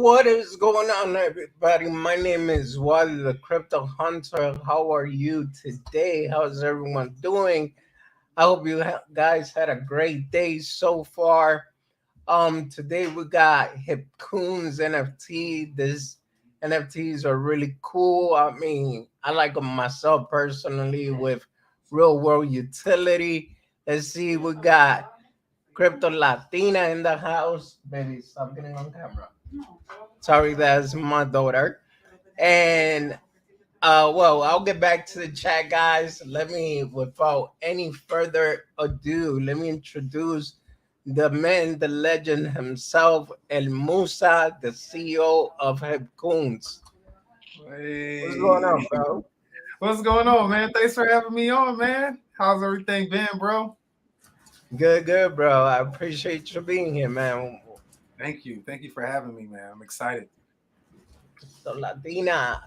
What is going on, everybody? My name is Wally, the Crypto Hunter. How are you today? How's everyone doing? I hope you guys had a great day so far. Today we got Hipcoons NFT. This NFTs are really cool. I mean, I like them myself personally with real world utility. Let's see, we got Crypto Latina in the house. Baby, stop getting on camera. Sorry, that's my daughter. And well, I'll get back to the chat, guys. Let me, without any further ado, let me introduce the man, the legend himself, El Musa, the CEO of Hipcoons. What's going Hey, on, bro? what's going on, man? Thanks for having me on, man. How's everything been, bro? Good, good, bro. I appreciate you being here, man. Thank you. Thank you for having me, man. I'm excited. So Latina.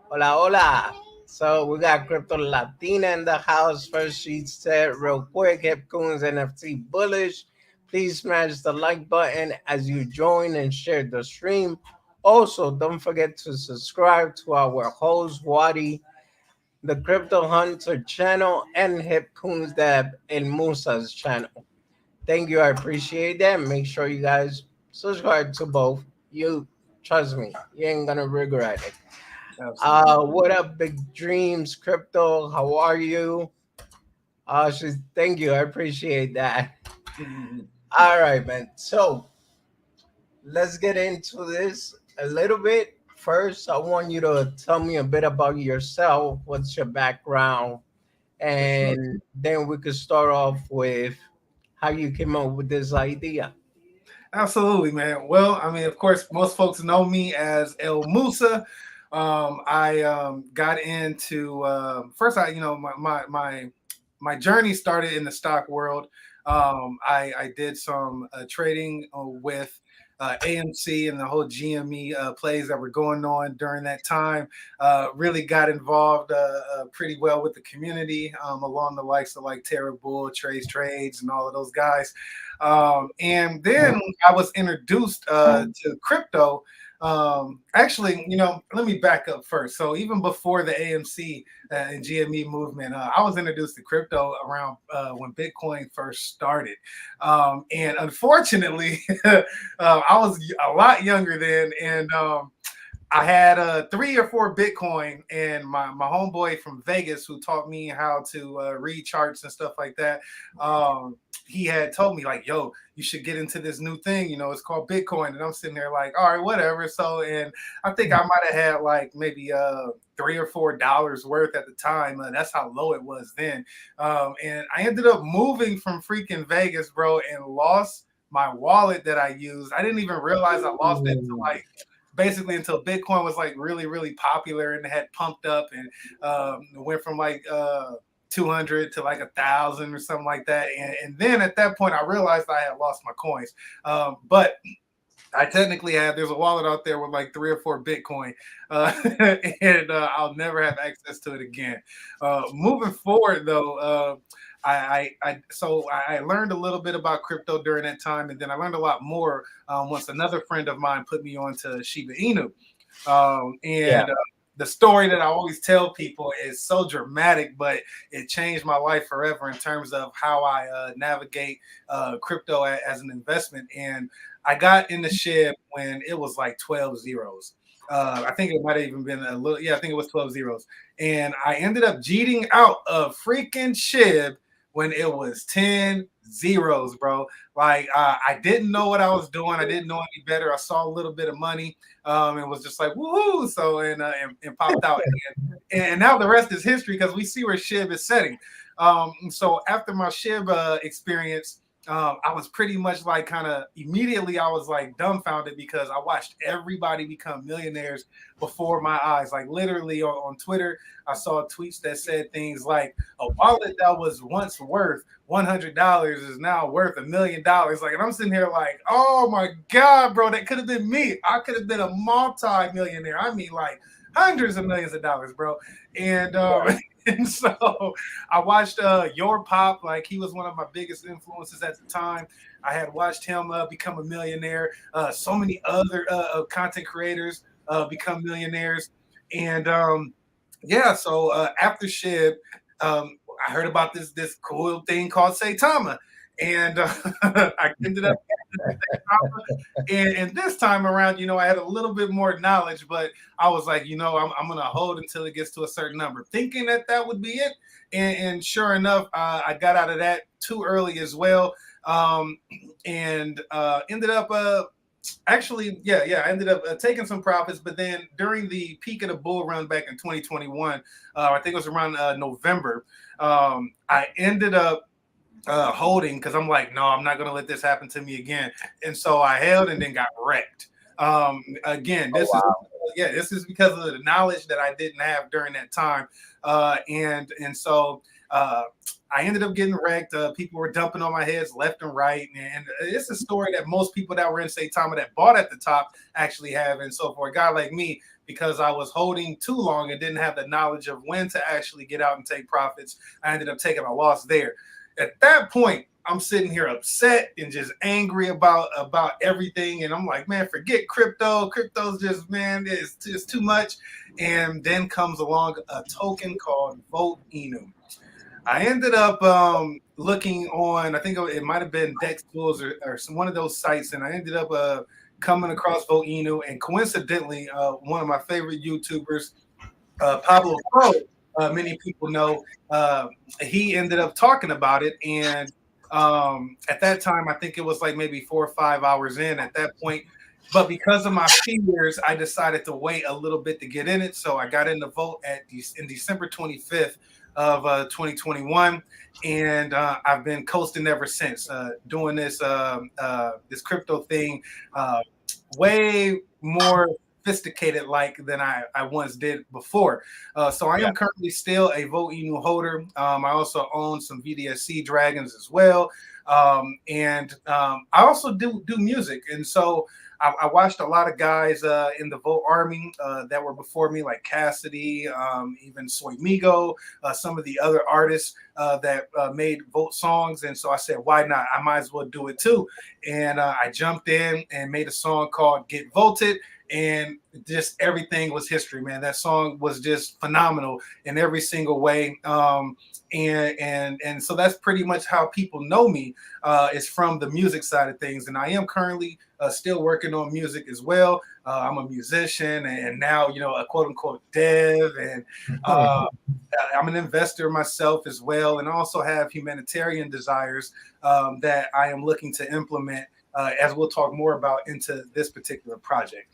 Hola, hola. So we got Crypto Latina in the house. First, she said real quick, Hipcoons NFT bullish. Please smash the like button as you join and share the stream. Also, don't forget to subscribe to our host, Wadi, the Crypto Hunter channel, and Hipcoons Deb El Musa's channel. Thank you. I appreciate that. Make sure you guys subscribe to both. You trust me, you ain't gonna regret it. Absolutely. What up, Big Dreams Crypto? How are you? Thank you. I appreciate that. Mhm. All right, man. So let's get into this a little bit. First, I want you to tell me a bit about yourself. What's your background? For sure. And then we could start off with how you came up with this idea. Absolutely, man. Well, I mean, of course, most folks know me as El Musa. I got into first. My journey started in the stock world. I did some trading with AMC and the whole GME plays that were going on during that time. Really got involved pretty well with the community, along the likes of like Terra Bull, Trades, and all of those guys. And then I was introduced to crypto. Actually, let me back up first. So even before the AMC and GME movement, I was introduced to crypto around when Bitcoin first started. And unfortunately, I was a lot younger then, and I had 3 or 4 Bitcoin, and my homeboy from Vegas who taught me how to read charts and stuff like that. He had told me like, "Yo, you should get into this new thing. It's called Bitcoin." And I'm sitting there like, "All right, whatever." So, and I think I might have had like maybe $3 or $4 worth at the time. That's how low it was then. And I ended up moving from freaking Vegas, bro, and lost my wallet that I used. I didn't even realize I lost it until like basically until Bitcoin was like really, really popular and had pumped up and went from like 200 to like 1,000 or something like that. And then at that point, I realized I had lost my coins. But I technically there's a wallet out there with like 3 or 4 Bitcoin, and I'll never have access to it again. Moving forward, though, I learned a little bit about crypto during that time, and then I learned a lot more once another friend of mine put me on to Shiba Inu. Yeah. And the story that I always tell people is so dramatic, but it changed my life forever in terms of how I navigate crypto as an investment. And I got in the SHIB when it was like 12 zeros. I think it might have even been a little, yeah, I think it was 12 zeros. And I ended up jeeting out a freaking SHIB when it was 10 zeros, bro. Like, I didn't know what I was doing. I didn't know any better. I saw a little bit of money and was just like, woohoo. So, and popped out. And now the rest is history because we see where SHIB is setting. So after my SHIB experience, I was pretty much like kind of immediately I was like dumbfounded because I watched everybody become millionaires before my eyes. Like literally on Twitter, I saw tweets that said things like a wallet that was once worth $100 is now worth $1,000,000. Like, and I'm sitting here like, oh my God, bro, that could have been me. I could have been a multi-millionaire. I mean, like, hundreds of millions of dollars, bro. And and so I watched Your Pop, like he was one of my biggest influences at the time. I had watched him become a millionaire. So many other content creators become millionaires, and yeah. So after Shib, I heard about this cool thing called Saitama, and I ended up and this time around, I had a little bit more knowledge, but I was like, I'm going to hold until it gets to a certain number, thinking that would be it. And sure enough, I got out of that too early as well. And ended up actually, yeah, I ended up taking some profits, but then during the peak of the bull run back in 2021, I think it was around November, I ended up holding because I'm like, no, I'm not going to let this happen to me again. And so I held and then got wrecked. Again, Oh, wow. this is because of the knowledge that I didn't have during that time. And so I ended up getting wrecked. People were dumping on my heads left and right. And it's a story that most people that were in Saitama that bought at the top actually have. And so for a guy like me, because I was holding too long and didn't have the knowledge of when to actually get out and take profits, I ended up taking a loss there. At that point, I'm sitting here upset and just angry about everything. And I'm like, man, forget crypto. Crypto's just, man, it's just too much. And then comes along a token called Vote Inu. I ended up looking on, I think it might have been Dex Tools or one of those sites. And I ended up coming across Vote Inu. And coincidentally, one of my favorite YouTubers, Pablo Pro, many people know, he ended up talking about it. And at that time, I think it was like maybe 4 or 5 hours in at that point. But because of my fears, I decided to wait a little bit to get in it. So I got in the vote in December 25th of 2021. And I've been coasting ever since, doing this crypto thing way more sophisticated than I once did before. So I am currently still a Vote Inu holder. I also own some VDSC dragons as well. And I also do music. And so I watched a lot of guys in the Vote Army that were before me, like Cassidy, even Soy Migo, some of the other artists that made Vote songs. And so I said, why not? I might as well do it too. And I jumped in and made a song called Get Voted. And just everything was history, man. That song was just phenomenal in every single way. And so that's pretty much how people know me, is from the music side of things. And I am currently still working on music as well. I'm a musician and now, a quote unquote dev. And I'm an investor myself as well. And also have humanitarian desires that I am looking to implement, as we'll talk more about into this particular project.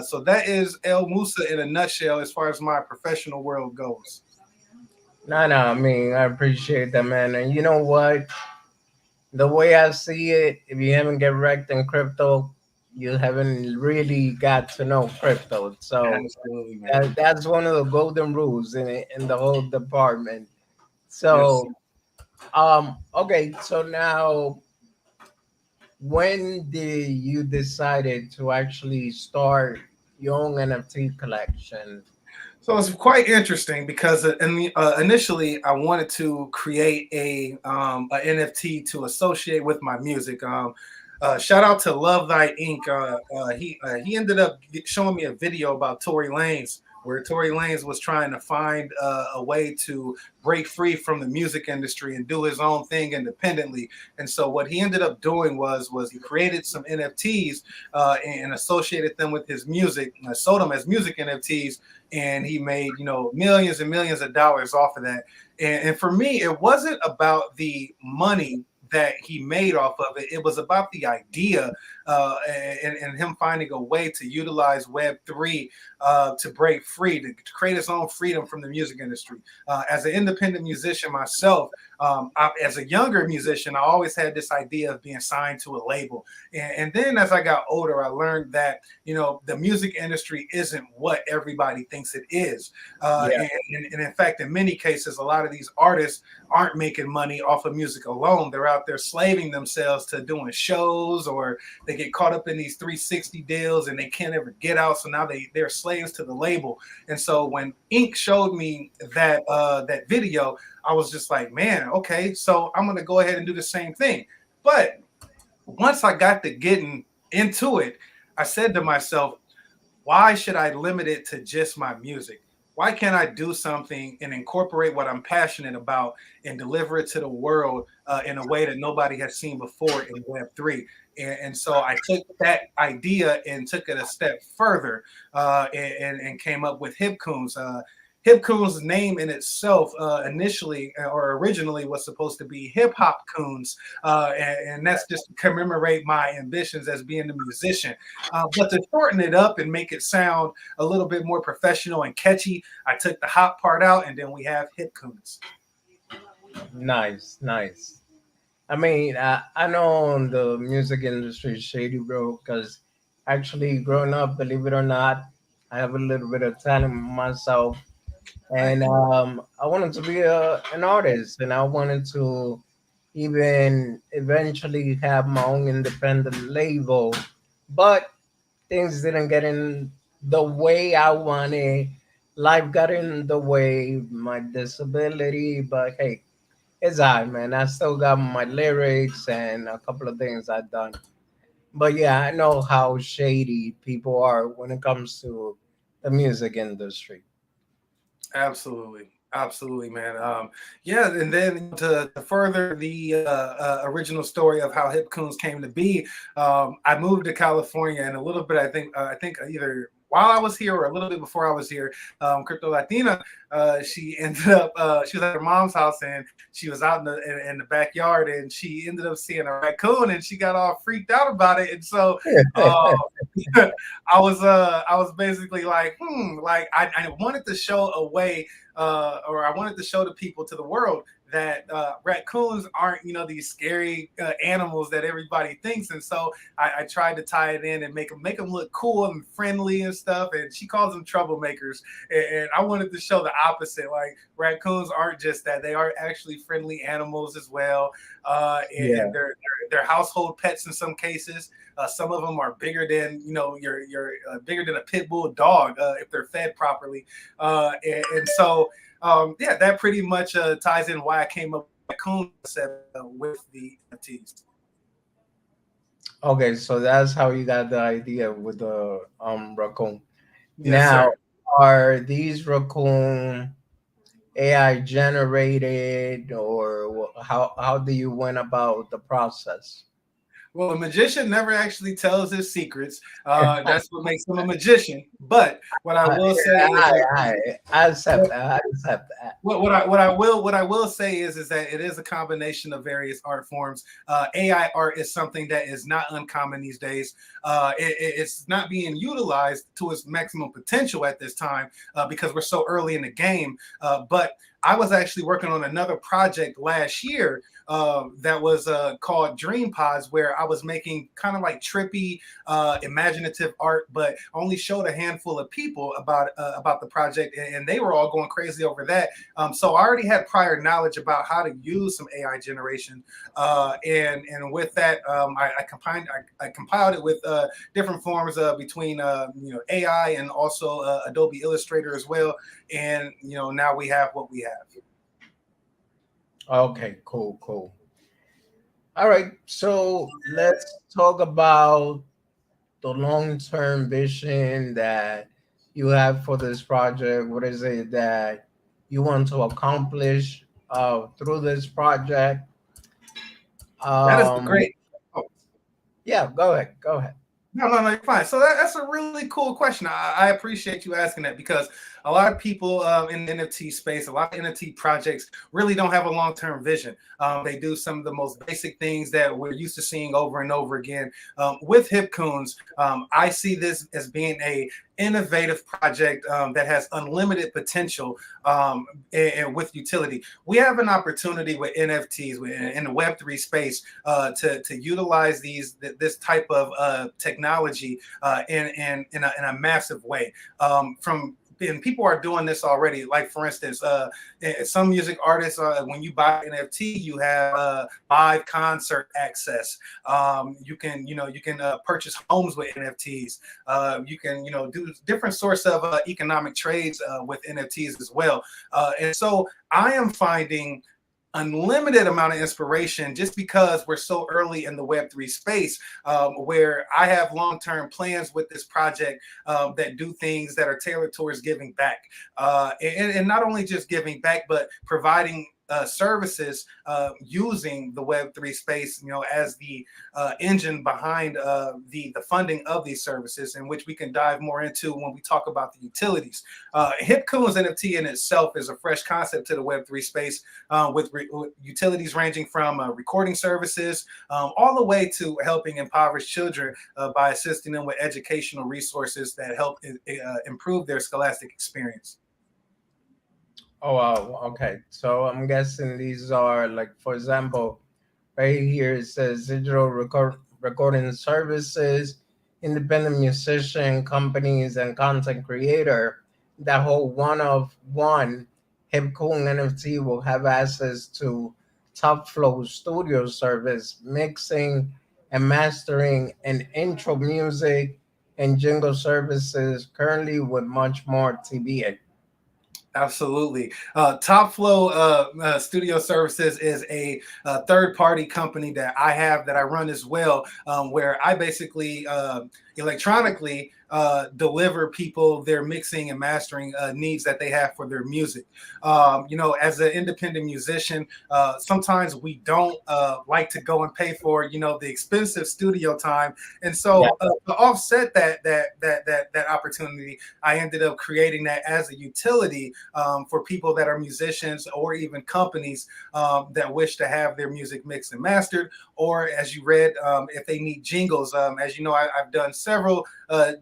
So that is El Musa in a nutshell as far as my professional world goes. No, I mean, I appreciate that, man. And you know what? The way I see it, if you haven't get wrecked in crypto, you haven't really got to know crypto. So Absolutely, man. that's one of the golden rules in the whole department. Yes. So, okay. So now, when did you decided to actually start your own NFT collection? So it's quite interesting because initially I wanted to create a NFT to associate with my music. Shout out to Love Thy Inc. He ended up showing me a video about Tory Lanez, where Tory Lanez was trying to find a way to break free from the music industry and do his own thing independently. And so what he ended up doing was he created some NFTs and associated them with his music, sold them as music NFTs, and he made millions and millions of dollars off of that. And for me, it wasn't about the money that he made off of it. It was about the idea and him finding a way to utilize Web3 to break free, to create his own freedom from the music industry. As an independent musician myself, as a younger musician, I always had this idea of being signed to a label. And then as I got older, I learned that, the music industry isn't what everybody thinks it is. And in fact, in many cases, a lot of these artists aren't making money off of music alone. They're out there slaving themselves to doing shows, or they get caught up in these 360 deals and they can't ever get out. So now they're slaves to the label. And so when Ink showed me that video, I was just like, man, okay, so I'm gonna go ahead and do the same thing. But once I got to getting into it, I said to myself, why should I limit it to just my music? Why can't I do something and incorporate what I'm passionate about and deliver it to the world in a way that nobody has seen before in Web3? And so I took that idea and took it a step further and came up with Hipcoons. Hipcoons' name in itself initially or originally was supposed to be Hip Hop Coons, and that's just to commemorate my ambitions as being a musician. But to shorten it up and make it sound a little bit more professional and catchy, I took the hop part out, and then we have Hipcoons. Nice, nice. I mean, I know the music industry is shady, bro, because actually growing up, believe it or not, I have a little bit of talent myself. And I wanted to be an artist, and I wanted to even eventually have my own independent label. But things didn't get in the way I wanted. Life got in the way, my disability. But hey, it's all right, man. I still got my lyrics and a couple of things I've done. But yeah, I know how shady people are when it comes to the music industry. Absolutely. Absolutely, man. Yeah, and then to further the original story of how Hipcoons came to be, I moved to California, and a little bit, I think either while I was here or a little bit before I was here, Crypto Latina, she ended up, she was at her mom's house, and she was out in the backyard, and she ended up seeing a raccoon, and she got all freaked out about it, and so. Uh, I was basically like, like I wanted to show a way, or I wanted to show the people, to the world, that raccoons aren't, these scary animals that everybody thinks. And so I tried to tie it in and make them look cool and friendly and stuff. And she calls them troublemakers. And I wanted to show the opposite. Like, raccoons aren't just that; they are actually friendly animals as well. Yeah. And they're household pets in some cases. Some of them are bigger than your bigger than a pit bull dog if they're fed properly. And so yeah, that pretty much ties in why I came up with the concept with the NFTs. Okay, so that's how you got the idea with the raccoon. Yes, Now, sir. are these raccoon AI generated, or how do you went about the process? Well, a magician never actually tells his secrets. That's what makes him a magician. But what I will say is I, that I, I accept that. I accept that. what I will say is that it is a combination of various art forms. AI art is something that is not uncommon these days. It's not being utilized to its maximum potential at this time because we're so early in the game. But I was actually working on another project last year that was called Dream Pods, where I was making kind of like trippy, imaginative art, but only showed a handful of people about the project, and they were all going crazy over that. So I already had prior knowledge about how to use some AI generation, and with that, I compiled it with different forms between AI and also Adobe Illustrator as well, and now we have what we have. Okay, cool, cool. All right, so let's talk about the long-term vision that you have for this project. What is it that you want to accomplish through this project? That is a Um, great. Oh, yeah, go ahead, go ahead. no, you're fine. So that's a really cool question. I appreciate you asking that because a lot of people in the NFT space, a lot of NFT projects really don't have a long-term vision. They do some of the most basic things that we're used to seeing over and over again. With Hipcoons, I see this as being a innovative project that has unlimited potential and with utility. We have an opportunity with NFTs in the Web3 space to utilize this type of technology in a massive way. From and people are doing this already. Like for instance, some music artists, when you buy an NFT, you have live concert access. You can purchase homes with NFTs. You can do different sorts of economic trades with NFTs as well. And so I am finding unlimited amount of inspiration just because we're so early in the Web3 space, where I have long-term plans with this project that do things that are tailored towards giving back, and not only just giving back, but providing services using the Web3 space, as the engine behind the funding of these services, in which we can dive more into when we talk about the utilities. Hipcoons NFT in itself is a fresh concept to the Web3 space, with utilities ranging from recording services all the way to helping impoverished children by assisting them with educational resources that help improve their scholastic experience. Oh wow, okay. So I'm guessing these are like, for example, right here it says digital recording services, independent musician companies, and content creator. That whole one of one Hipcoon NFT will have access to Top Flow Studio service, mixing and mastering and intro music and jingle services. Currently, with much more TBA. Absolutely. Top Flow Studio Services is a third-party company that I have that I run as well, where I basically electronically deliver people their mixing and mastering needs that they have for their music. As an independent musician, sometimes we don't like to go and pay for the expensive studio time, and Yeah. so to offset that opportunity, I ended up creating that as a utility for people that are musicians or even companies that wish to have their music mixed and mastered, or as you read, if they need jingles. As you know, I've done several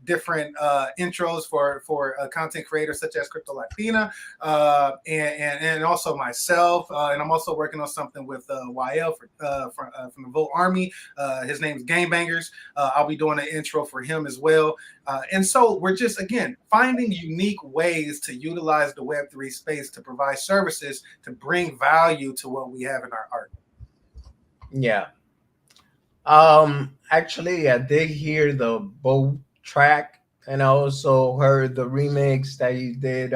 different intros for content creators such as Crypto Latina, and also myself, and I'm also working on something with YL from the Vote Army. His name is Game Bangers. I'll be doing an intro for him as well. And so we're just, again, finding unique ways to utilize the Web3 space to provide services to bring value to what we have in our art. Yeah. Actually, I did hear the boat track, and I also heard the remix that you did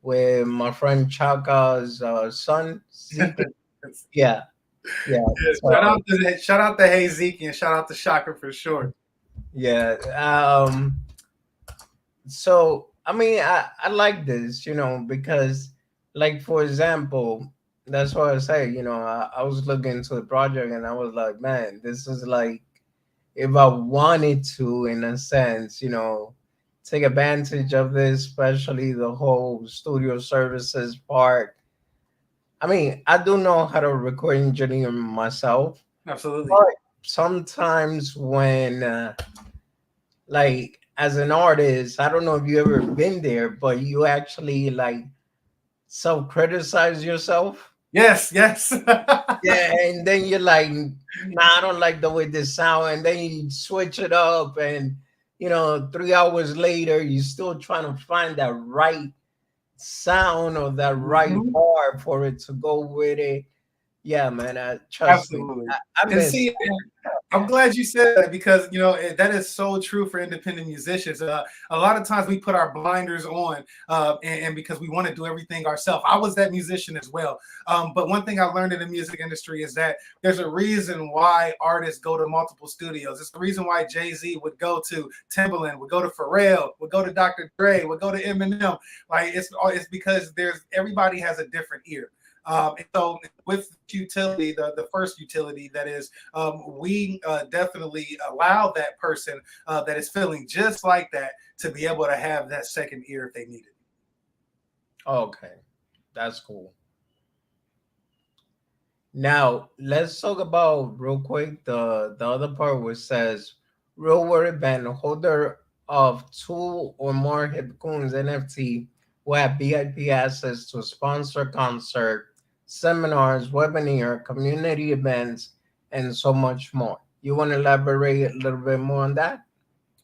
with my friend Chaka's son Zeke. Yeah, yeah. So Shout out to Hey Zeke, and shout out to Shaka for sure. yeah. So I mean, I like this, because, like, for example, that's what I say. I was looking into the project and I was like, man, this is like, if I wanted to, in a sense, take advantage of this, especially the whole studio services part. I mean, I do know how to record engineer myself, Absolutely. but sometimes when, like, as an artist, I don't know if you ever been there, but you actually like self criticize yourself. Yes, yes. Yeah, and then you're like, nah, I don't like the way this sound, and then you switch it up, and 3 hours later, you're still trying to find that right sound or that right Mhm. bar for it to go with it. Yeah, man, trust me, Absolutely. I And miss. see, I'm glad you said that because that is so true for independent musicians. A lot of times we put our blinders on, and because we want to do everything ourselves. I was that musician as well. But one thing I learned in the music industry is that there's a reason why artists go to multiple studios. It's the reason why Jay-Z would go to Timbaland, would go to Pharrell, would go to Dr. Dre, would go to Eminem. Like it's because everybody has a different ear. And so with utility, the first utility that is, we definitely allow that person that is feeling just like that to be able to have that second ear if they need it. Okay, that's cool. Now let's talk about real quick the other part which says real world event holder of two or more Hipcoons NFT will have VIP access to sponsor concert, seminars, webinar, community events, and so much more. You want to elaborate a little bit more on that?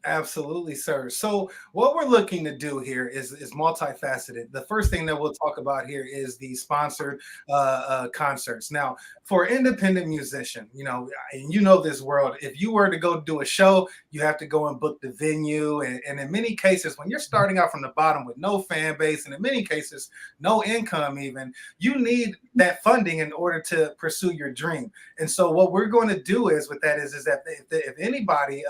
Absolutely, sir. So what we're looking to do here is multifaceted. The first thing that we'll talk about here is the sponsored concerts. Now, for an independent musician, and you know this world, if you were to go do a show, you have to go and book the venue. And in many cases, when you're starting out from the bottom with no fan base, and in many cases, no income even, you need that funding in order to pursue your dream. And so what we're going to do is with that is that if anybody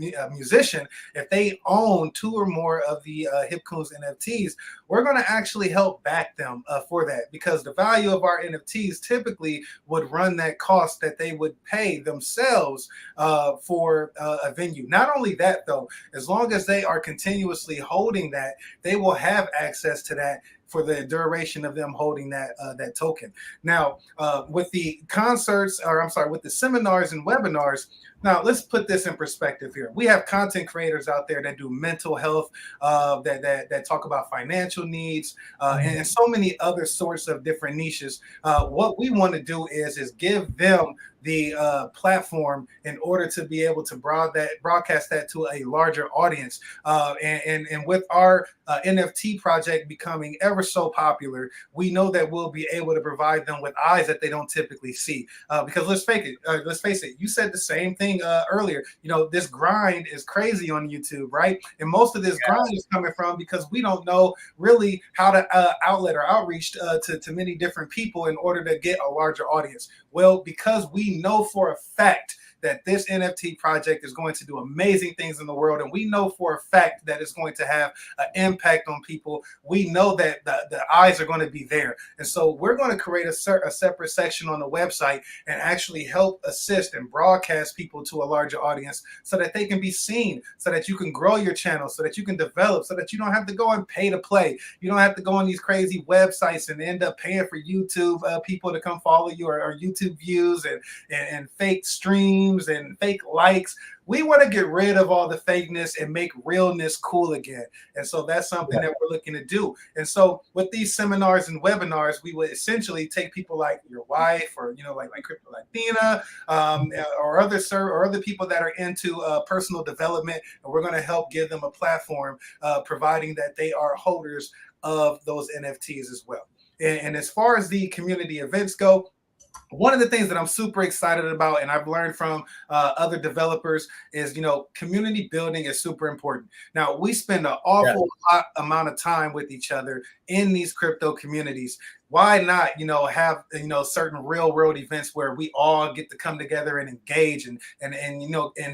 a musician, if they own two or more of the Hipcoons NFTs, we're going to actually help back them for that, because the value of our NFTs typically would run that cost that they would pay themselves for a venue. Not only that, though, as long as they are continuously holding that, they will have access to that for the duration of them holding that token. Now, with the concerts, or I'm sorry, with the seminars and webinars, now let's put this in perspective here. We have content creators out there that do mental health, that talk about financial needs, and so many other sorts of different niches. What we want to do is give them the platform in order to be able to broadcast that to a larger audience. And with our NFT project becoming ever so popular, we know that we'll be able to provide them with eyes that they don't typically see. Because let's face it, you said the same thing earlier. This grind is crazy on YouTube, right? And most of this grind is coming from because we don't know really how to outlet or outreach to many different people in order to get a larger audience. Well, because we know for a fact that this NFT project is going to do amazing things in the world, and we know for a fact that it's going to have an impact on people, we know that the eyes are going to be there. And so we're going to create a separate section on the website and actually help assist and broadcast people to a larger audience so that they can be seen, so that you can grow your channel, so that you can develop, so that you don't have to go and pay to play. You don't have to go on these crazy websites and end up paying for YouTube people to come follow you, or YouTube views and fake streams and fake likes. We want to get rid of all the fakeness and make realness cool again. And so that's something that we're looking to do. And so with these seminars and webinars, we would essentially take people like your wife, or like Crypto Latina, or other people that are into personal development, and we're going to help give them a platform, providing that they are holders of those NFTs as well. And as far as the community events go, one of the things that I'm super excited about, and I've learned from other developers, is community building is super important. Now, we spend an awful lot amount of time with each other in these crypto communities. Why not, have certain real world events where we all get to come together and engage and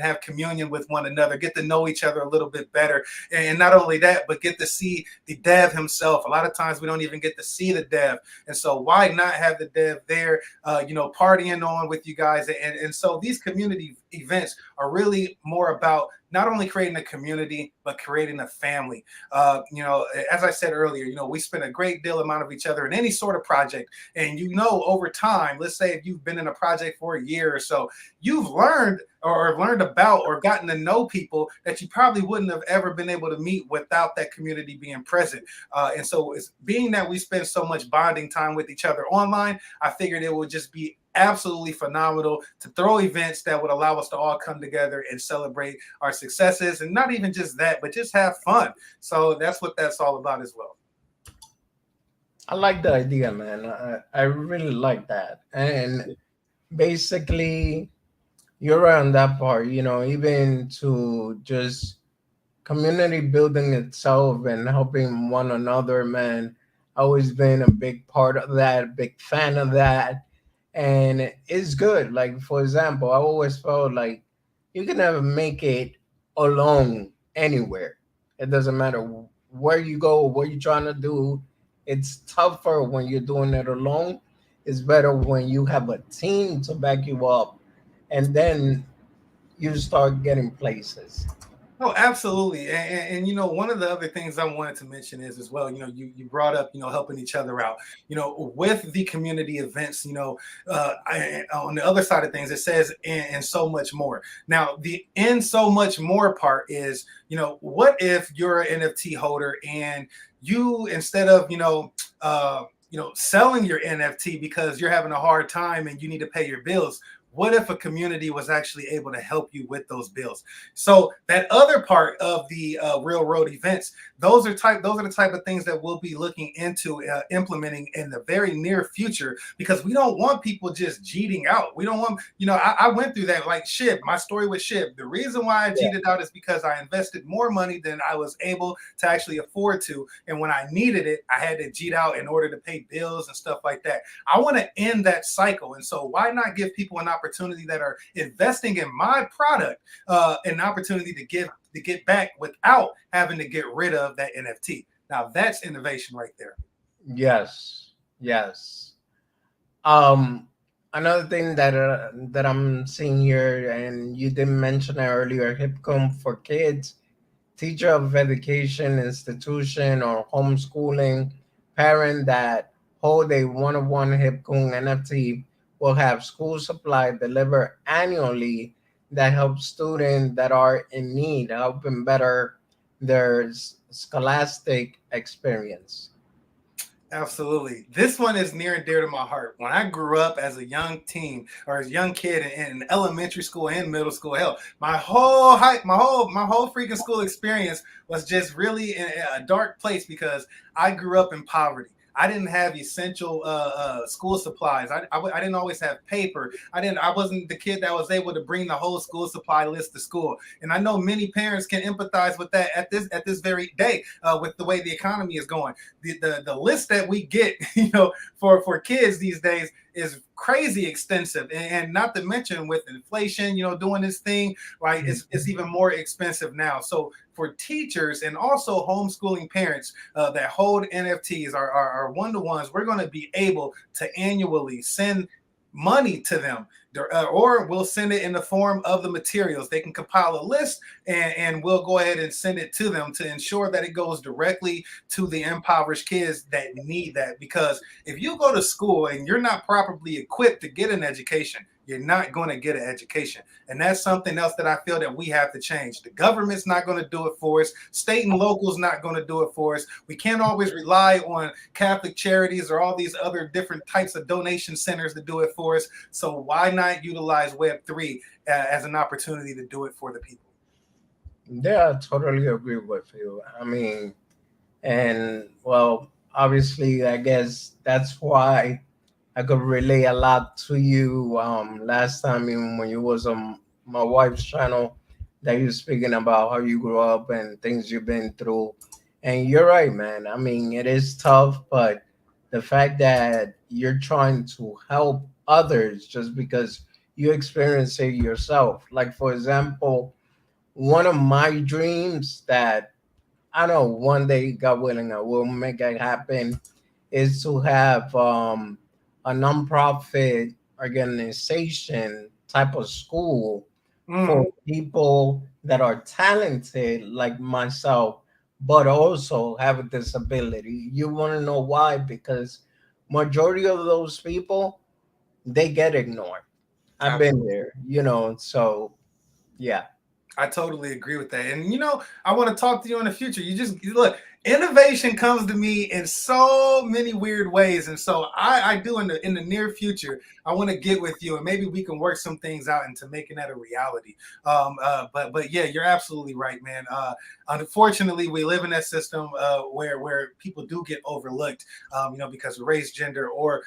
have communion with one another, get to know each other a little bit better, and not only that, but get to see the dev himself. A lot of times we don't even get to see the dev, and so why not have the dev there, partying on with you guys? And so these community events are really more about not only creating a community, but creating a family. As I said earlier, we spend a great deal amount of each other in any sort of project. And over time, let's say if you've been in a project for a year or so, you've learned about or gotten to know people that you probably wouldn't have ever been able to meet without that community being present. And so it's being that we spend so much bonding time with each other online, I figured it would just be absolutely phenomenal to throw events that would allow us to all come together and celebrate our successes, and not even just that, but just have fun. So that's what that's all about as well. I like the idea, man. I really like that. And basically, you're on that part, even to just community building itself and helping one another, man. Always been a big part of that, big fan of that. And it's good. Like, for example, I always felt like you can never make it alone anywhere. It doesn't matter where you go, what you're trying to do. It's tougher when you're doing it alone. It's better when you have a team to back you up, and then you start getting places. Oh, absolutely. One of the other things I wanted to mention is as well, you brought up, helping each other out, with the community events, on the other side of things, it says, and so much more. Now, the and so much more part is, what if you're an NFT holder and you, instead of, selling your NFT because you're having a hard time and you need to pay your bills, What if a community was actually able to help you with those bills? So that other part of the real road events, those are the type of things that we'll be looking into implementing in the very near future, because we don't want people just cheating out. We don't want, I went through that, like Shib, my story with Shib. The reason why I Yeah. cheated out is because I invested more money than I was able to actually afford to. And when I needed it, I had to cheat out in order to pay bills and stuff like that. I want to end that cycle. And so why not give people an opportunity that are investing in my product, an opportunity to get back without having to get rid of that NFT. Now that's innovation right there. Yes. Yes. Um, Another thing that I'm seeing here, and you didn't mention it earlier, Hipcom for kids, teacher of education institution or homeschooling parent that hold a one-on-one Hipcom NFT will have school supply delivered annually that helps students that are in need, helping better their scholastic experience. Absolutely. This one is near and dear to my heart. When I grew up as a young teen or as a young kid in elementary school and middle school, hell, my whole freaking school experience was just really in a dark place because I grew up in poverty. I didn't have essential school supplies. I didn't always have paper. I wasn't the kid that was able to bring the whole school supply list to school. And I know many parents can empathize with that at this very day with the way the economy is going. The list that we get, for kids these days is crazy expensive, and not to mention with inflation, doing this thing, right? It's even more expensive now. So for teachers and also homeschooling parents that hold NFTs, are one-to-ones, we're going to be able to annually send money to them, or we'll send it in the form of the materials. They can compile a list, and we'll go ahead and send it to them to ensure that it goes directly to the impoverished kids that need that. Because if you go to school and you're not properly equipped to get an education, you're not going to get an education. And that's something else that I feel that we have to change. The government's not going to do it for us. State and local's not going to do it for us. We can't always rely on Catholic charities or all these other different types of donation centers to do it for us. So why not utilize Web3 as an opportunity to do it for the people? Yeah, I totally agree with you. I mean, and well, obviously, I guess that's why I could relate a lot to you last time, even when you was on my wife's channel, that you speaking about how you grew up and things you've been through. And you're right, man. I mean, it is tough, but the fact that you're trying to help others just because you experience it yourself. Like for example, one of my dreams that I know one day, God willing, I will make it happen, is to have a nonprofit organization type of school for Mm, people that are talented like myself, but also have a disability. You want to know why? Because majority of those people, they get ignored. I've been absolutely. there, so yeah. I totally agree with that. And I want to talk to you in the future. Look, innovation comes to me in so many weird ways. And so I do in the near future, I want to get with you and maybe we can work some things out into making that a reality. But yeah, you're absolutely right, man. Unfortunately, we live in that system where people do get overlooked, because of race, gender, or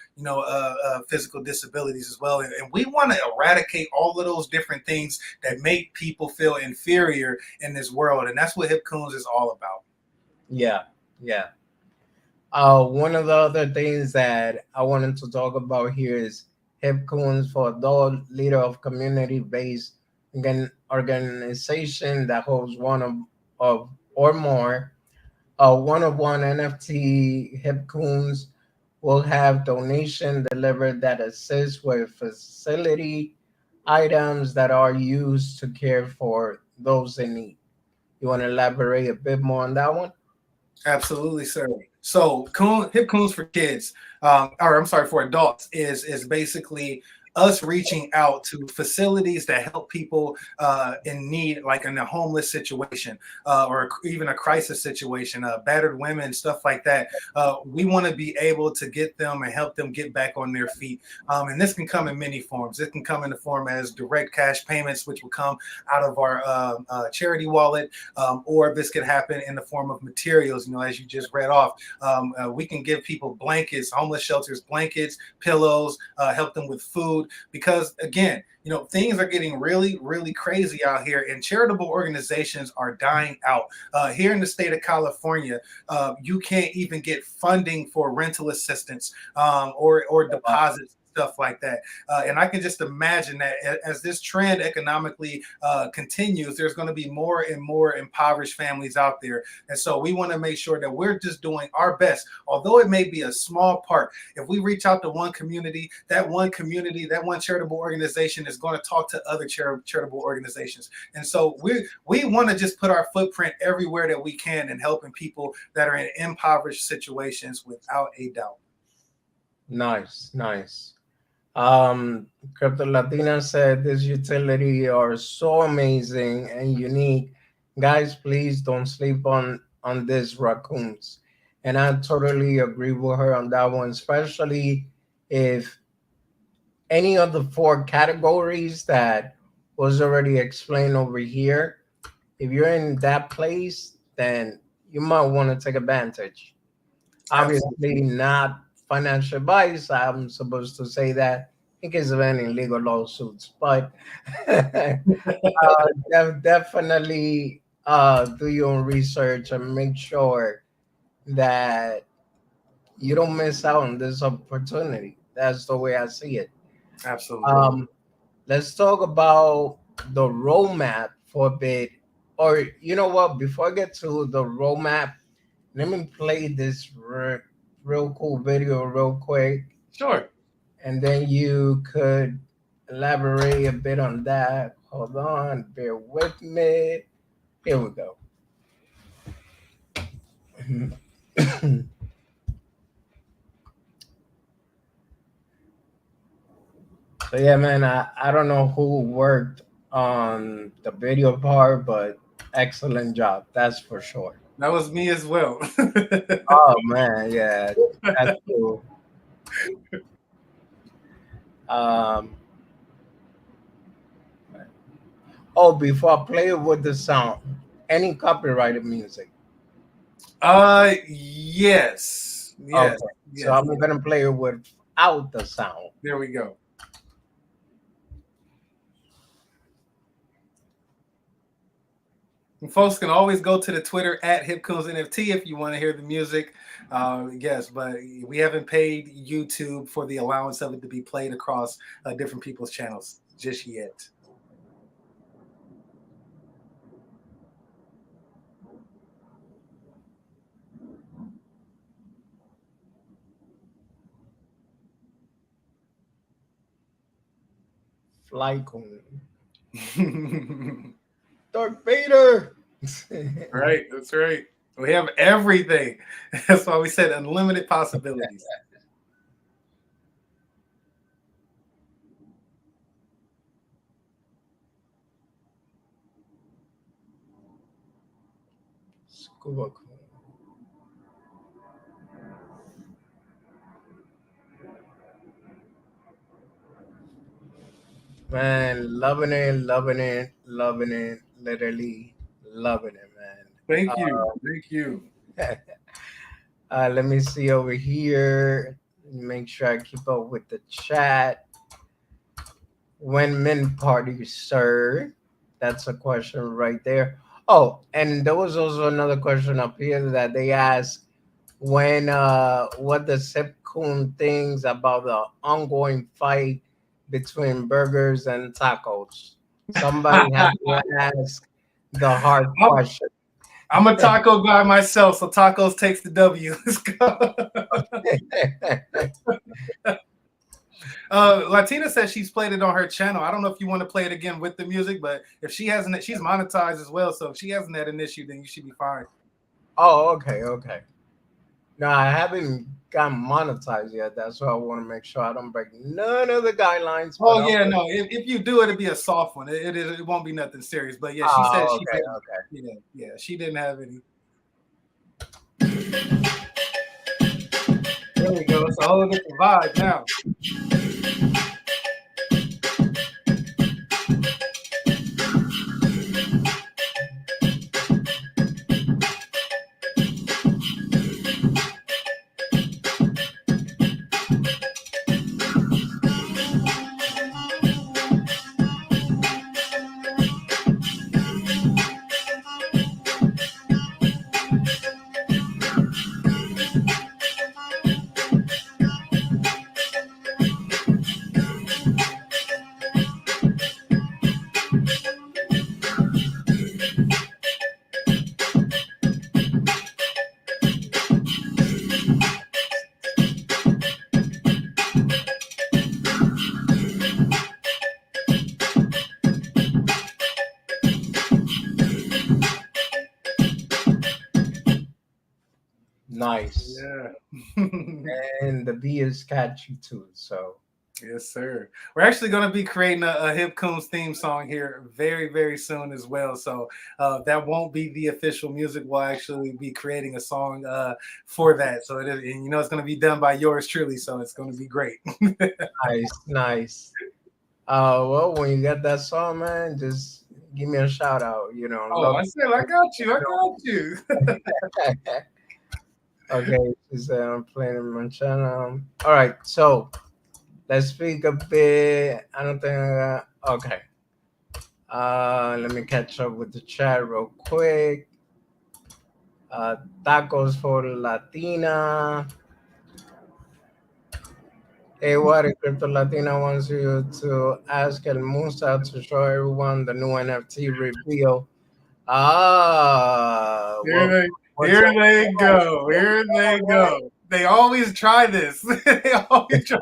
physical disabilities as well. And we want to eradicate all of those different things that make people feel inferior in this world. And that's what Hipcoons is all about. Yeah, yeah. One of the other things that I wanted to talk about here is Hipcoons for adult leader of community-based organization that holds of or more one-of-one NFT. Hipcoons will have donation delivered that assist with facility items that are used to care for those in need. You want to elaborate a bit more on that one? Absolutely, sir. So, Hip Coons for kids, or I'm sorry, for adults, is basically us reaching out to facilities that help people in need, like in a homeless situation or even a crisis situation, battered women, stuff like that. We want to be able to get them and help them get back on their feet. And this can come in many forms. It can come in the form as direct cash payments, which will come out of our charity wallet, or this could happen in the form of materials. As you just read off, we can give people blankets, homeless shelters, blankets, pillows, help them with food, because again, things are getting really, really crazy out here, and charitable organizations are dying out. Here in the state of California, you can't even get funding for rental assistance or deposits, stuff like that. And I can just imagine that as this trend economically continues, there's going to be more and more impoverished families out there. And so we want to make sure that we're just doing our best, although it may be a small part. If we reach out to one community, that one charitable organization is going to talk to other charitable organizations. And so we want to just put our footprint everywhere that we can in helping people that are in impoverished situations, without a doubt. Nice. Crypto Latina said this utility are so amazing and unique. Guys, please don't sleep on this raccoons. And I totally agree with her on that one, especially if any of the four categories that was already explained over here, if you're in that place, then you might want to take advantage. Obviously, not financial advice. I'm supposed to say that in case of any legal lawsuits, but definitely do your own research and make sure that you don't miss out on this opportunity. That's the way I see it. Absolutely. Let's talk about the roadmap for a bit. Or you know what? Before I get to the roadmap, let me play this real cool video real quick. Sure. And then you could elaborate a bit on that. Hold on, bear with me. Here we go. So yeah, man, I don't know who worked on the video part, but excellent job. That's for sure. That was me as well. Oh man, yeah, that's cool. Um, oh, before I play it with the sound, any copyrighted music? Yes. Okay, Yes. so Yes. I'm gonna play it without the sound. There we go. And folks can always go to the Twitter at Hipcoons NFT if you want to hear the music. Yes, but we haven't paid YouTube for the allowance of it to be played across different people's channels just yet. Flycoon. Darth Vader. Right, that's right. We have everything. That's why we said unlimited possibilities. Scuba Coon. Man, loving it, literally loving it, man. Thank you. Thank you. Let me see over here. Make sure I keep up with the chat. When men party, sir? That's a question right there. Oh, and there was also another question up here that they asked when what the Sipcoon thinks about the ongoing fight between burgers and tacos. Somebody had to ask the hard question. I'm a taco guy myself, so tacos takes the W. Let's go. Latina says she's played it on her channel. I don't know if you want to play it again with the music, but if she hasn't, she's monetized as well. So if she hasn't had an issue, then you should be fine. Oh, okay. No, I haven't got monetized yet. That's why I want to make sure I don't break none of the guidelines. But Oh yeah, no. If you do, it'll be a soft one. It won't be nothing serious. But yeah, she said she okay, didn't. okay. Yeah, she didn't have any. There we go. It's a whole different vibe now. Nice. Yeah. And the B is catchy too. So Yes, sir. We're actually going to be creating a Hipcoons theme song here very, very soon as well. So that won't be the official music. We'll actually be creating a song for that. So it is, and you know, it's going to be done by yours truly. So it's going to be great. nice, nice. Well, when you get that song, man, just give me a shout out. You know, Oh, love. I said, I got you. I got you. Okay, she said I'm playing in my channel. All right, so let's speak a bit. I don't think I got, okay. Let me catch up with the chat real quick. Tacos for Latina. Hey, what if Crypto Latina wants you to ask El Musa to show everyone the new NFT reveal? Ah, Here they, what's here up? they go. Here they go. They always try this. They always try.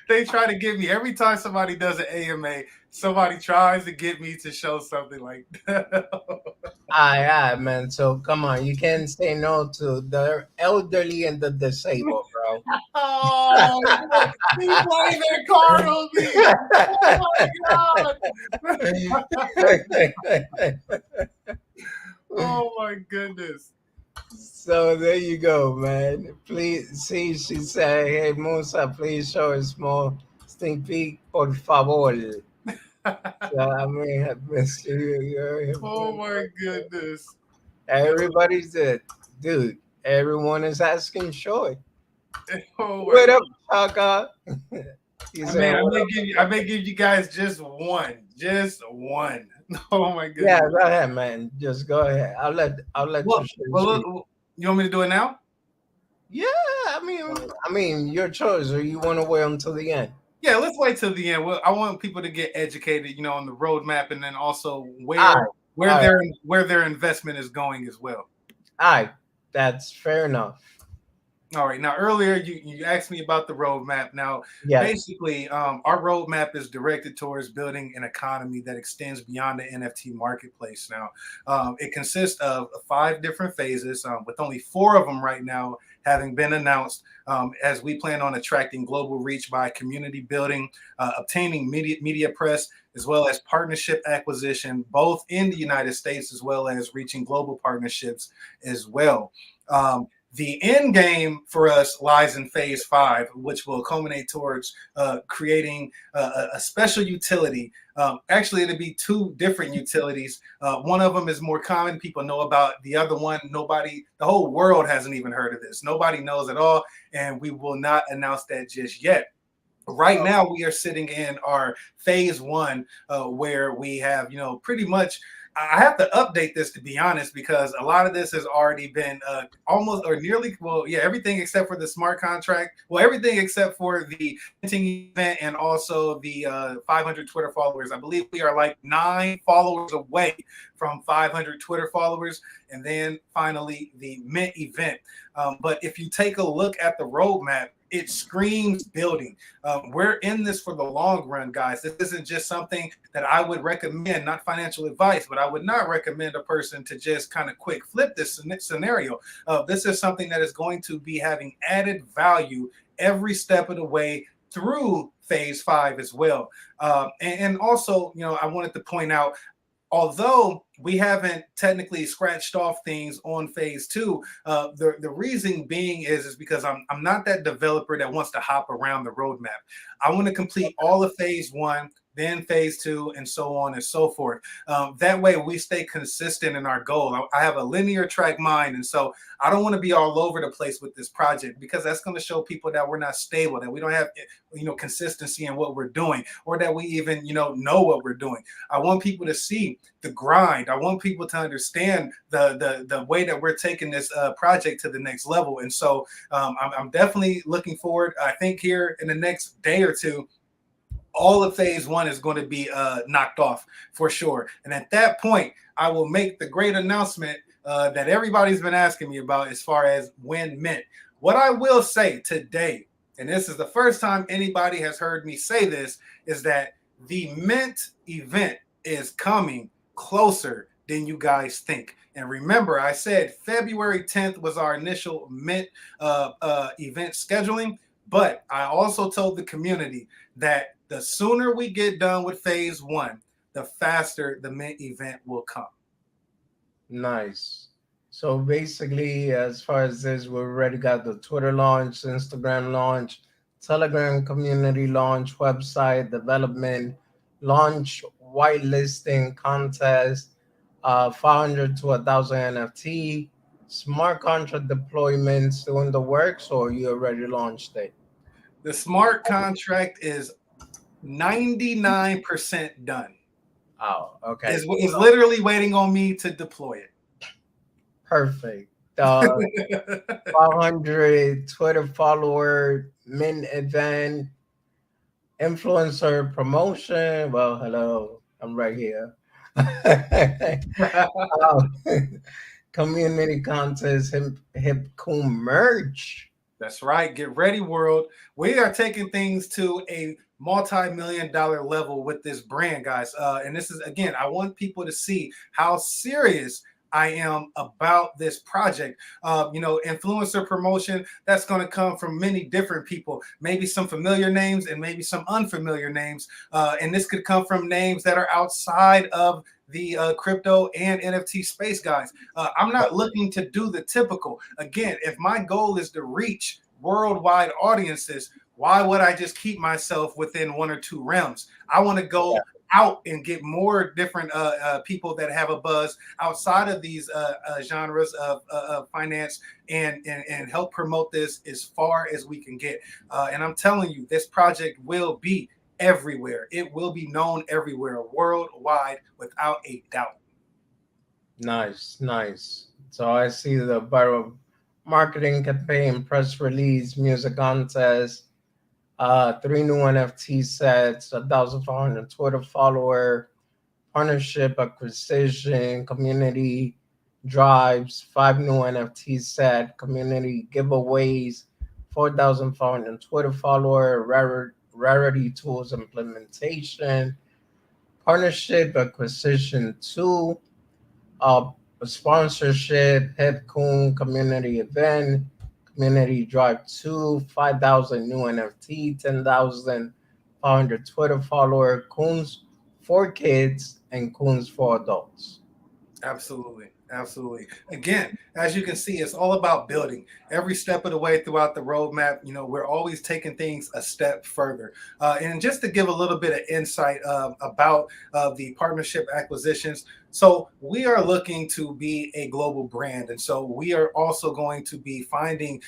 They try to get me every time somebody does an AMA. Somebody tries to get me to show something like that. Yeah, man. So come on, you can't say no to the elderly and the disabled, bro. Oh, he played that card on me. Oh my god. Oh my goodness. So there you go, man. Please see, she said, "Hey Musa, please show a small sneak peek, por favor." So, I mean, Oh my goodness. everybody's it, dude. Everyone is asking Shoy. Oh my What up, Chaka? He I said, may I "What may up?" give you I may give you guys just one. Just one. Oh my Yeah, goodness. go ahead, man. Just go ahead. I'll let you Well, shoot. you want me to do it now? Yeah, I mean, your choice. Or you want to wait until the end? Yeah, let's wait till the end. Well, I want people to get educated, you know, on the roadmap and then also All where right, their investment is going as well. all right. That's fair enough. All right. Now, earlier you asked me about the roadmap. Now, Yes. basically, our roadmap is directed towards building an economy that extends beyond the NFT marketplace. Now, it consists of 5 different phases, with only 4 of them right now having been announced. As we plan on attracting global reach by community building, obtaining media press, as well as partnership acquisition, both in the United States as well as reaching global partnerships as well. The end game for us lies in phase 5, which will culminate towards creating a special utility. Actually, it'll be 2 different utilities. One of them is more common, people know about. The other one, nobody, the whole world hasn't even heard of this. Nobody knows at all, and we will not announce that just yet. Right now, we are sitting in our phase 1, where we have, pretty much. I have to update this, to be honest, because a lot of this has already been almost or nearly, well, yeah, everything except for the smart contract. Well, everything except for the minting event and also the 500 Twitter followers. I believe we are like 9 followers away from 500 Twitter followers, and then finally the mint event. But if you take a look at the roadmap, it screams building. We're in this for the long run, guys. This isn't just something that I would recommend, not financial advice, but I would not recommend a person to just kind of quick flip this scenario. This is something that is going to be having added value every step of the way through phase 5 as well. And also, I wanted to point out, although we haven't technically scratched off things on phase 2, the reason being is because I'm not that developer that wants to hop around the roadmap. I want to complete all of phase 1, then phase 2, and so on and so forth. That way we stay consistent in our goal. I have a linear track mind, and so I don't want to be all over the place with this project, because that's going to show people that we're not stable, that we don't have consistency in what we're doing, or that we even know what we're doing. I want people to see the grind. I want people to understand the way that we're taking this project to the next level. And so I'm definitely looking forward. I think here in the next day or two, all of phase 1 is going to be knocked off for sure. And at that point, I will make the great announcement that everybody's been asking me about, as far as when Mint. What I will say today, and this is the first time anybody has heard me say this, is that the Mint event is coming closer than you guys think. And remember, I said February 10th was our initial Mint event scheduling, but I also told the community that the sooner we get done with phase 1, the faster the Mint event will come. Nice. So basically, as far as this, we already got the Twitter launch, Instagram launch, Telegram community launch, website development, launch, whitelisting contest, 500 to 1,000 NFT, smart contract deployments doing the works, or you already launched it? The smart contract is 99% done. Oh, okay. Is literally waiting on me to deploy Perfect. it. 500 Twitter follower, min event, influencer promotion. Well, hello, I'm right here. Um, community contest, Hipcoon merch. That's right. Get ready, world. We are taking things to a multi-million-dollar level with this brand, guys. And this is, again, I want people to see how serious I am about this project. Influencer promotion, that's going to come from many different people, maybe some familiar names and maybe some unfamiliar names. And this could come from names that are outside of the crypto and NFT space, guys. I'm not looking to do the typical. Again, if my goal is to reach worldwide audiences, why would I just keep myself within 1 or 2 realms? I want to go out and get more different people that have a buzz outside of these genres of finance, and help promote this as far as we can get. And I'm telling you, this project will be everywhere. It will be known everywhere, worldwide, without a doubt. Nice, nice. So I see the viral marketing campaign, press release, music contest, 3 new NFT sets, 1,500 Twitter follower, partnership acquisition, community drives, 5 new NFT set, community giveaways, 4,500 Twitter follower, rarity tools implementation, partnership acquisition 2, uh, sponsorship, Hipcoon community event, community drive 2, 5,000 new NFT, 10,500 Twitter follower, Coons for kids and Coons for adults. Absolutely. Absolutely. Again, as you can see, it's all about building every step of the way throughout the roadmap. We're always taking things a step further. And just to give a little bit of insight about the partnership acquisitions. So we are looking to be a global brand. And so we are also going to be finding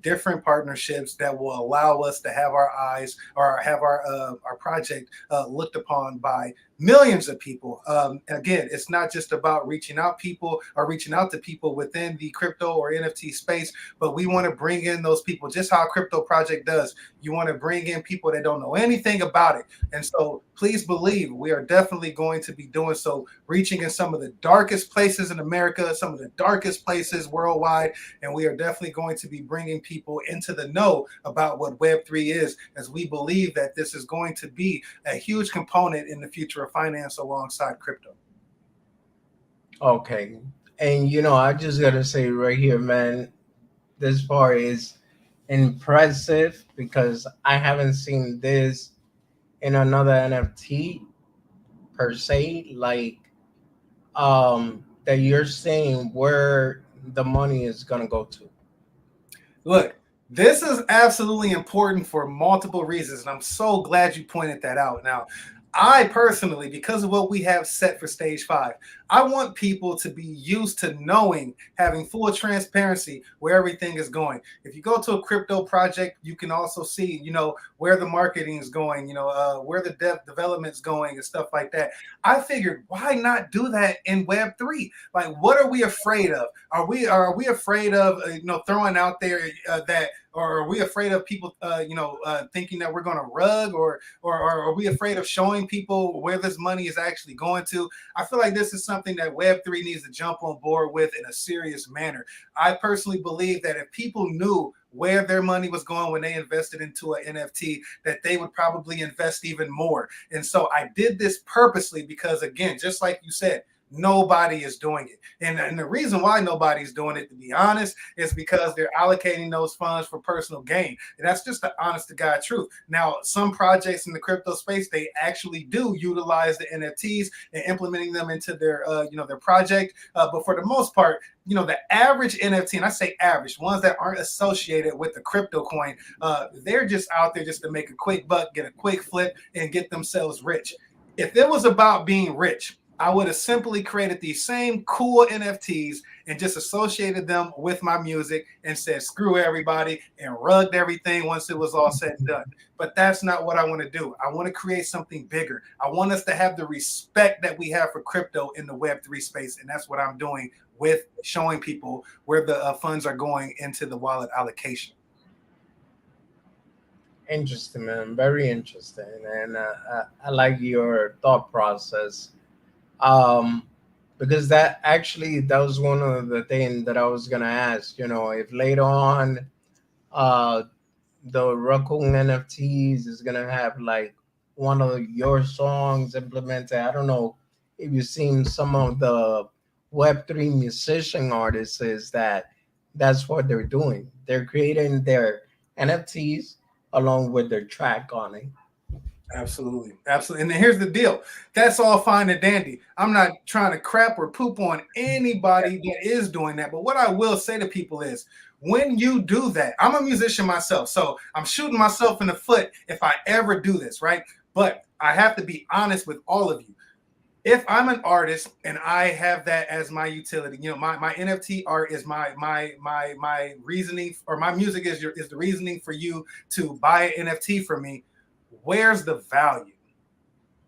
different partnerships that will allow us to have our eyes, or have our project looked upon by millions of people. Again, it's not just about reaching out people or reaching out to people within the crypto or NFT space, but we want to bring in those people, just how Crypto Project does. You want to bring in people that don't know anything about it. And so please believe we are definitely going to be doing so, reaching in some of the darkest places in America, some of the darkest places worldwide. And we are definitely going to be bringing people into the know about what Web3 is, as we believe that this is going to be a huge component in the future of finance alongside crypto. Okay. And I just gotta say right here, man, this part is impressive because I haven't seen this in another NFT per se, like that you're saying where the money is gonna go to. Look, this is absolutely important for multiple reasons, and I'm so glad you pointed that out. Now, I personally, because of what we have set for stage 5, I want people to be used to knowing, having full transparency where everything is going. If you go to a crypto project, you can also see, where the marketing is going, where the development's going and stuff like that. I figured, why not do that in Web3? Like, what are we afraid of? Are we afraid of throwing out there that, or are we afraid of people thinking that we're going to rug, or are we afraid of showing people where this money is actually going to? I feel like this is something that Web3 needs to jump on board with in a serious manner. I personally believe that if people knew where their money was going when they invested into an NFT, that they would probably invest even more. And so I did this purposely because, again, just like you said, nobody is doing it. And the reason why nobody's doing it, to be honest, is because they're allocating those funds for personal gain. And that's just the honest to God truth. Now, some projects in the crypto space, they actually do utilize the NFTs and implementing them into their project. But for the most part, the average NFT, and I say average, ones that aren't associated with the crypto coin, they're just out there just to make a quick buck, get a quick flip, and get themselves rich. If it was about being rich, I would have simply created these same cool NFTs and just associated them with my music and said, screw everybody, and rugged everything once it was all said and done. But that's not what I want to do. I want to create something bigger. I want us to have the respect that we have for crypto in the Web3 space. And that's what I'm doing with showing people where the funds are going into the wallet allocation. Interesting, man. Very interesting, and I like your thought process. Um, because that was one of the things that I was gonna ask. If later on, uh, the Raccoon NFTs is gonna have like one of your songs implemented. I don't know if you've seen some of the Web3 musician artists. Is that's what they're doing? They're creating their NFTs along with their track on it. Absolutely. Absolutely. And then here's the deal. That's all fine and dandy. I'm not trying to crap or poop on anybody that is doing that. But what I will say to people is, when you do that, I'm a musician myself. So I'm shooting myself in the foot if I ever do this, right? But I have to be honest with all of you. If I'm an artist and I have that as my utility, my NFT art is my reasoning, or my music is the reasoning for you to buy an NFT from me. Where's the value?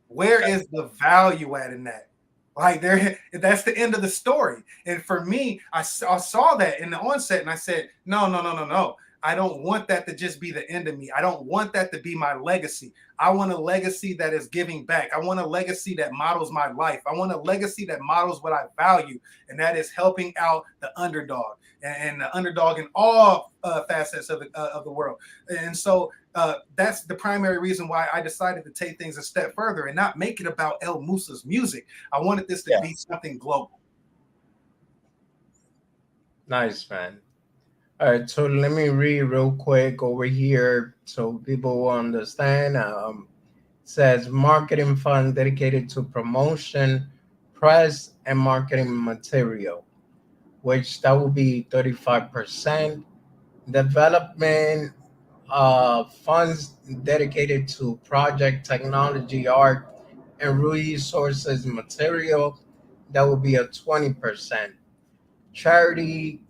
Where is the value at in that? Like, that's the end of the story. And for me, I saw that in the onset, and I said, no, no, no, no, no. I don't want that to just be the end of me. I don't want that to be my legacy. I want a legacy that is giving back. I want a legacy that models my life. I want a legacy that models what I value, and that is helping out the underdog, and the underdog in all facets of the world. And so that's the primary reason why I decided to take things a step further and not make it about El Musa's music. I wanted this to Yeah, be something global. nice, man. All right, so let me read real quick over here so people will understand. Says marketing fund dedicated to promotion, press, and marketing material, which that will be 35%. Development funds dedicated to project technology, art, and resources material, that will be a 20%. Charity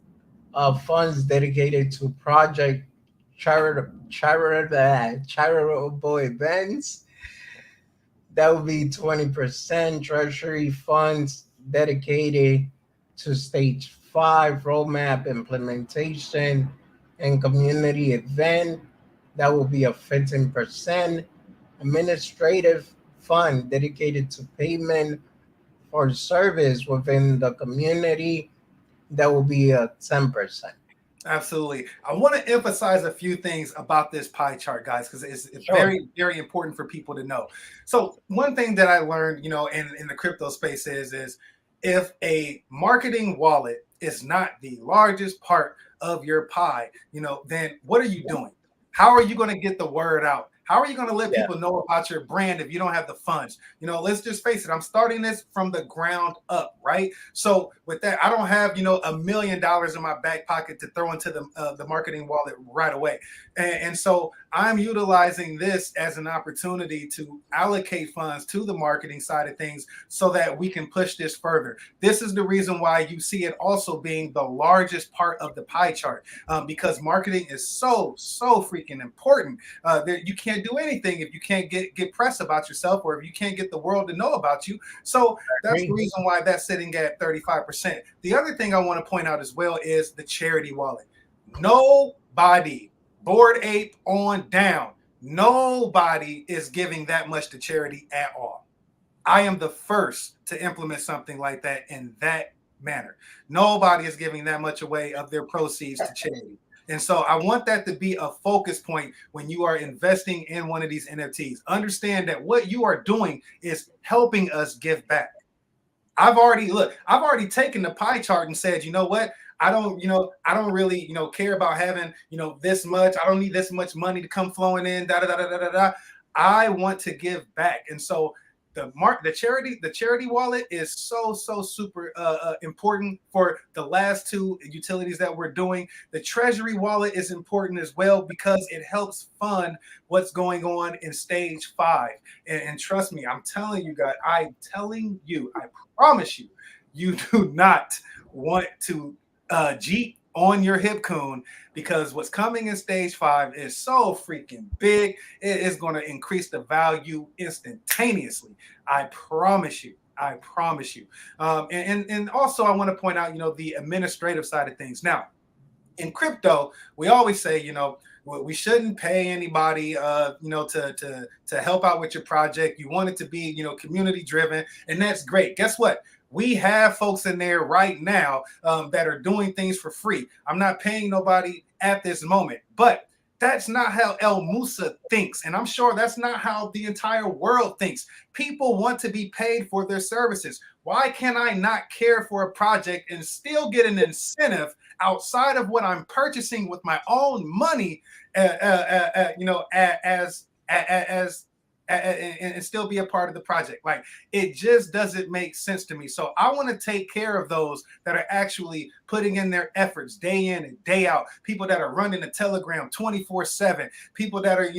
funds dedicated to project charitable events, That would be 20% treasury funds dedicated to stage five roadmap implementation and community event. That will be a 15% administrative fund dedicated to payment for service within the community. That will be a 10%. Absolutely. I want to emphasize a few things about this pie chart, guys, because it's Sure. very, very important for people to know. So, one thing that I learned, in the crypto space is if a marketing wallet is not the largest part of your pie, then what are you doing? How are you going to get the word out? How are you going to let Yeah. people know about your brand if you don't have the funds? Let's just face it. I'm starting this from the ground up, right? So with that, I don't have $1 million in my back pocket to throw into the marketing wallet right away, and so I'm utilizing this as an opportunity to allocate funds to the marketing side of things so that we can push this further. This is the reason why you see it also being the largest part of the pie chart, because marketing is so freaking important. That you can't do anything if you can't get press about yourself, or if you can't get the world to know about you. So that's the Agree. reason why that's sitting at 35%. The other thing I want to point out as well is the charity wallet. Nobody, Bored Ape on down, nobody is giving that much to charity at all. I am the first to implement something like that in that manner. Nobody is giving that much away of their proceeds to charity. And so I want that to be a focus point when you are investing in one of these NFTs. Understand that what you are doing is helping us give back. I've already taken the pie chart and said, you know what? I don't really, care about having, this much. I don't need this much money to come flowing in. Da da da da da da. I want to give back, and so the charity wallet is so super important for the last two utilities that we're doing. The treasury wallet is important as well because it helps fund what's going on in stage five. And trust me, I'm telling you guys, I promise you, you do not want to Jeep on your Hipcoon, because what's coming in stage five is so freaking big. It is going to increase the value instantaneously. I promise you. I promise you. And also, I want to point out, the administrative side of things. Now, in crypto, we always say, we shouldn't pay anybody, to help out with your project. You want it to be, community driven, and that's great. Guess what? We have folks in there right now that are doing things for free. I'm not paying nobody at this moment, but that's not how El Musa thinks. And I'm sure that's not how the entire world thinks. People want to be paid for their services. Why can I not care for a project and still get an incentive outside of what I'm purchasing with my own money, as and still be a part of the project? Like, it just doesn't make sense to me. So I want to take care of those that are actually putting in their efforts day in and day out. People that are running a Telegram 24/7. People that are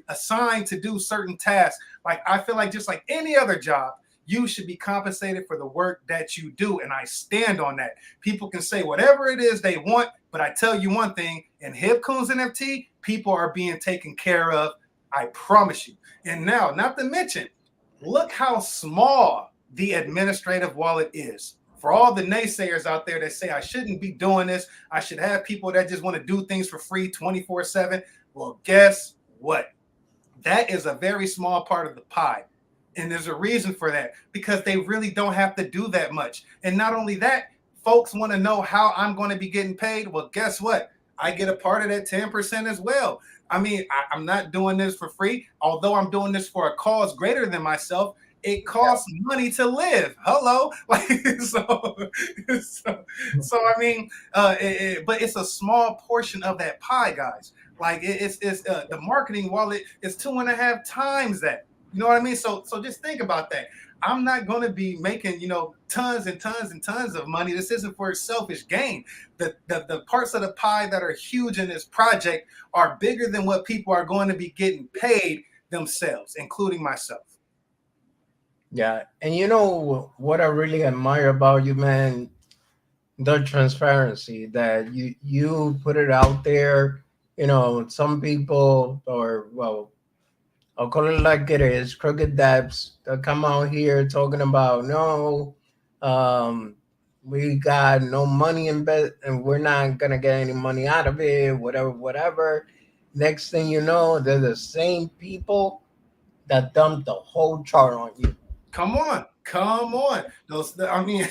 assigned to do certain tasks. Like, I feel like just like any other job, you should be compensated for the work that you do. And I stand on that. People can say whatever it is they want, but I tell you one thing, in Hipcoons NFT, people are being taken care of. I promise you. And now, not to mention, look how small the administrative wallet is. For all the naysayers out there that say I shouldn't be doing this, I should have people that just want to do things for free 24/7. Well, guess what? That is a very small part of the pie. And there's a reason for that, because they really don't have to do that much. And not only that, folks want to know how I'm going to be getting paid. Well, guess what? I get a part of that 10% as well. I mean, I'm not doing this for free. Although I'm doing this for a cause greater than myself, it costs money to live. Hello, like so. I mean, but it's a small portion of that pie, guys. Like, it's the marketing wallet is 2.5 times that. You know what I mean? So just think about that. I'm not going to be making, tons and tons and tons of money. This isn't for selfish gain. The parts of the pie that are huge in this project are bigger than what people are going to be getting paid themselves, including myself. Yeah. And you know what I really admire about you, man? The transparency that you put it out there. Some people, or well, I'll call it like it is. Crooked Debs that come out here talking about no, um, we got no money in bed and we're not gonna get any money out of it. Whatever, whatever. Next thing you know, they're the same people that dumped the whole chart on you. Come on, come on. Those, I mean,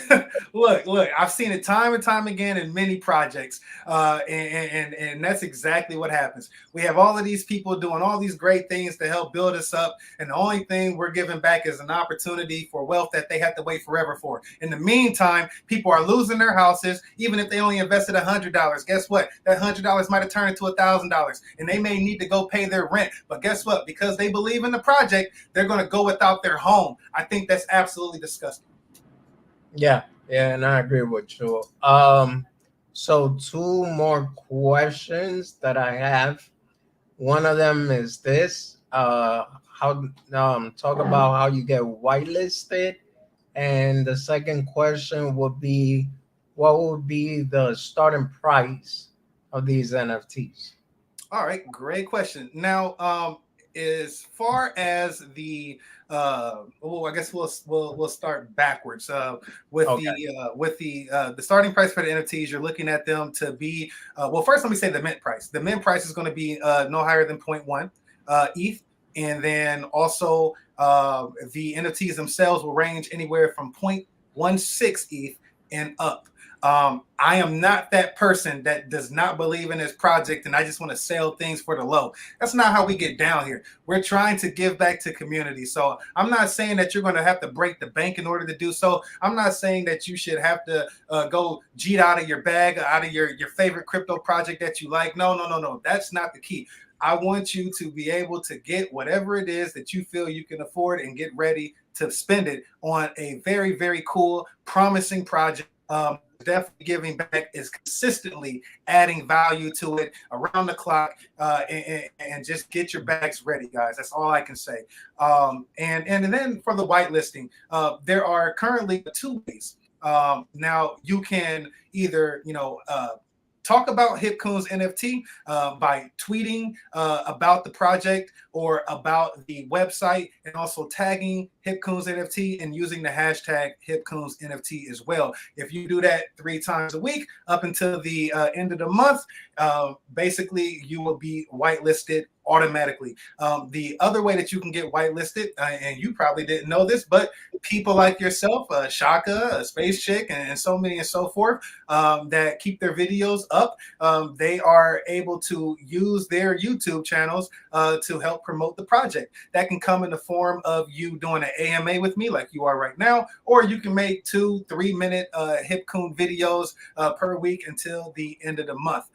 look. I've seen it time and time again in many projects, and that's exactly what happens. We have all of these people doing all these great things to help build us up, and the only thing we're giving back is an opportunity for wealth that they have to wait forever for. In the meantime, people are losing their houses, even if they only invested $100. Guess what? That $100 might have turned into $1,000, and they may need to go pay their rent. But guess what? Because they believe in the project, they're going to go without their home. I think that's absolutely disgusting. Yeah, yeah, and I agree with you. So two more questions that I have. One of them is this: how talk about how you get whitelisted, and the second question would be, what would be the starting price of these NFTs? All right, great question. Now, as far as the I guess we'll start backwards. Okay. With the starting price for the NFTs, you're looking at them to be well. First, let me say the mint price. The mint price is going to be no higher than zero point 0.1 ETH, and then also the NFTs themselves will range anywhere from 0.16 ETH and up. I am not that person that does not believe in this project and I just want to sell things for the low. That's not how we get down here. We're trying to give back to community. So I'm not saying that you're going to have to break the bank in order to do so. I'm not saying that you should have to go cheat out of your bag, out of your favorite crypto project that you like. No. That's not the key. I want you to be able to get whatever it is that you feel you can afford and get ready to spend it on a very, very cool, promising project. Definitely giving back is consistently adding value to it around the clock, and just get your bags ready, guys. That's all I can say. And then for the whitelisting, there are currently two ways. Now you can either talk about Hipcoons NFT by tweeting about the project or about the website, and also tagging Hipcoons NFT and using the hashtag Hipcoons NFT as well. If you do that 3 times a week up until the end of the month, basically you will be whitelisted automatically. The other way that you can get whitelisted, and you probably didn't know this, but people like yourself, Shaka, Space Chick, and so many and so forth, that keep their videos up, they are able to use their YouTube channels to help promote the project. That can come in the form of you doing an AMA with me like you are right now, or you can make 2-3 minute Hipcoon videos per week until the end of the month.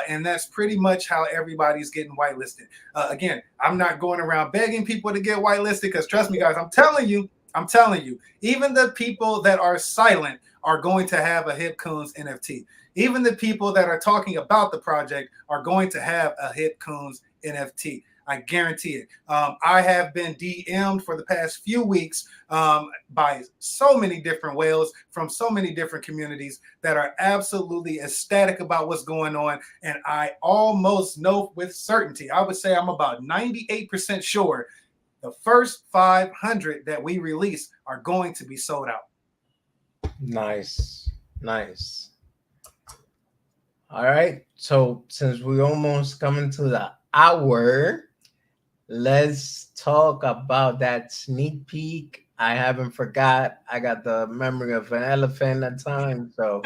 And that's pretty much how everybody's getting whitelisted. Again, I'm not going around begging people to get whitelisted, because trust me, guys, I'm telling you, even the people that are silent are going to have a Hipcoons NFT. Even the people that are talking about the project are going to have a Hipcoons NFT. I guarantee it. I have been DM'd for the past few weeks by so many different whales from so many different communities that are absolutely ecstatic about what's going on. And I almost know with certainty, I would say I'm about 98% sure the first 500 that we release are going to be sold out. Nice, nice. All right. So since we almost coming to the hour, let's talk about that sneak peek. I haven't forgot. I got the memory of an elephant at times. So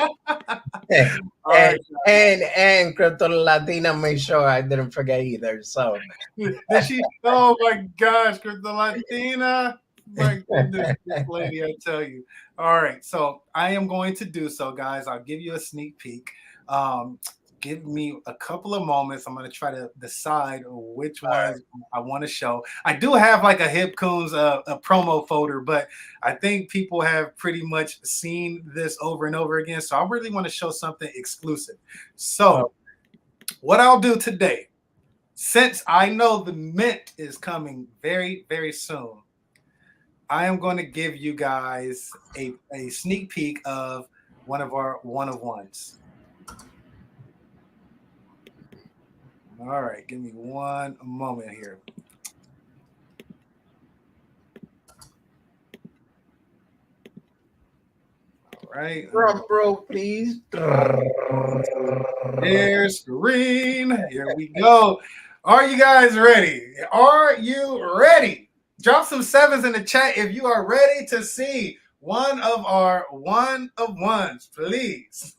and All right. and Crypto Latina made sure I didn't forget either. So Did she? Oh my gosh, the Latina. My goodness, this lady, I tell you. All right, so I am going to do so, guys. I'll give you a sneak peek. Give me a couple of moments. I'm going to try to decide which ones I want to show. I do have like a Hipcoons a promo folder, but I think people have pretty much seen this over and over again. So I really want to show something exclusive. So what I'll do today, since I know the mint is coming very, very soon, I am going to give you guys a sneak peek of one of our one-of-ones. All right, give me one moment here. right? Drum roll, please. Share screen. Here we go. Are you guys ready? Are you ready? Drop some sevens in the chat if you are ready to see one of our one of ones, please.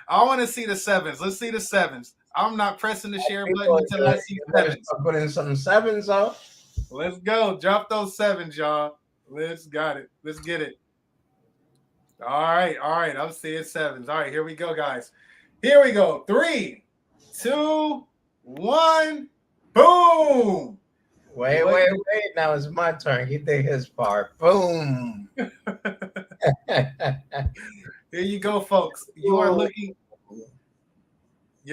I want to see the sevens. Let's see the sevens. I'm not pressing the share button until I see sevens. Putting some sevens up. Let's go. Drop those sevens, y'all. Let's got it. Let's get it. All right. All right. I'm seeing sevens. All right. Here we go, guys. Here we go. 3, 2, 1. Boom. Wait. Now it's my turn. He did his part. Boom. Here you go, folks. You're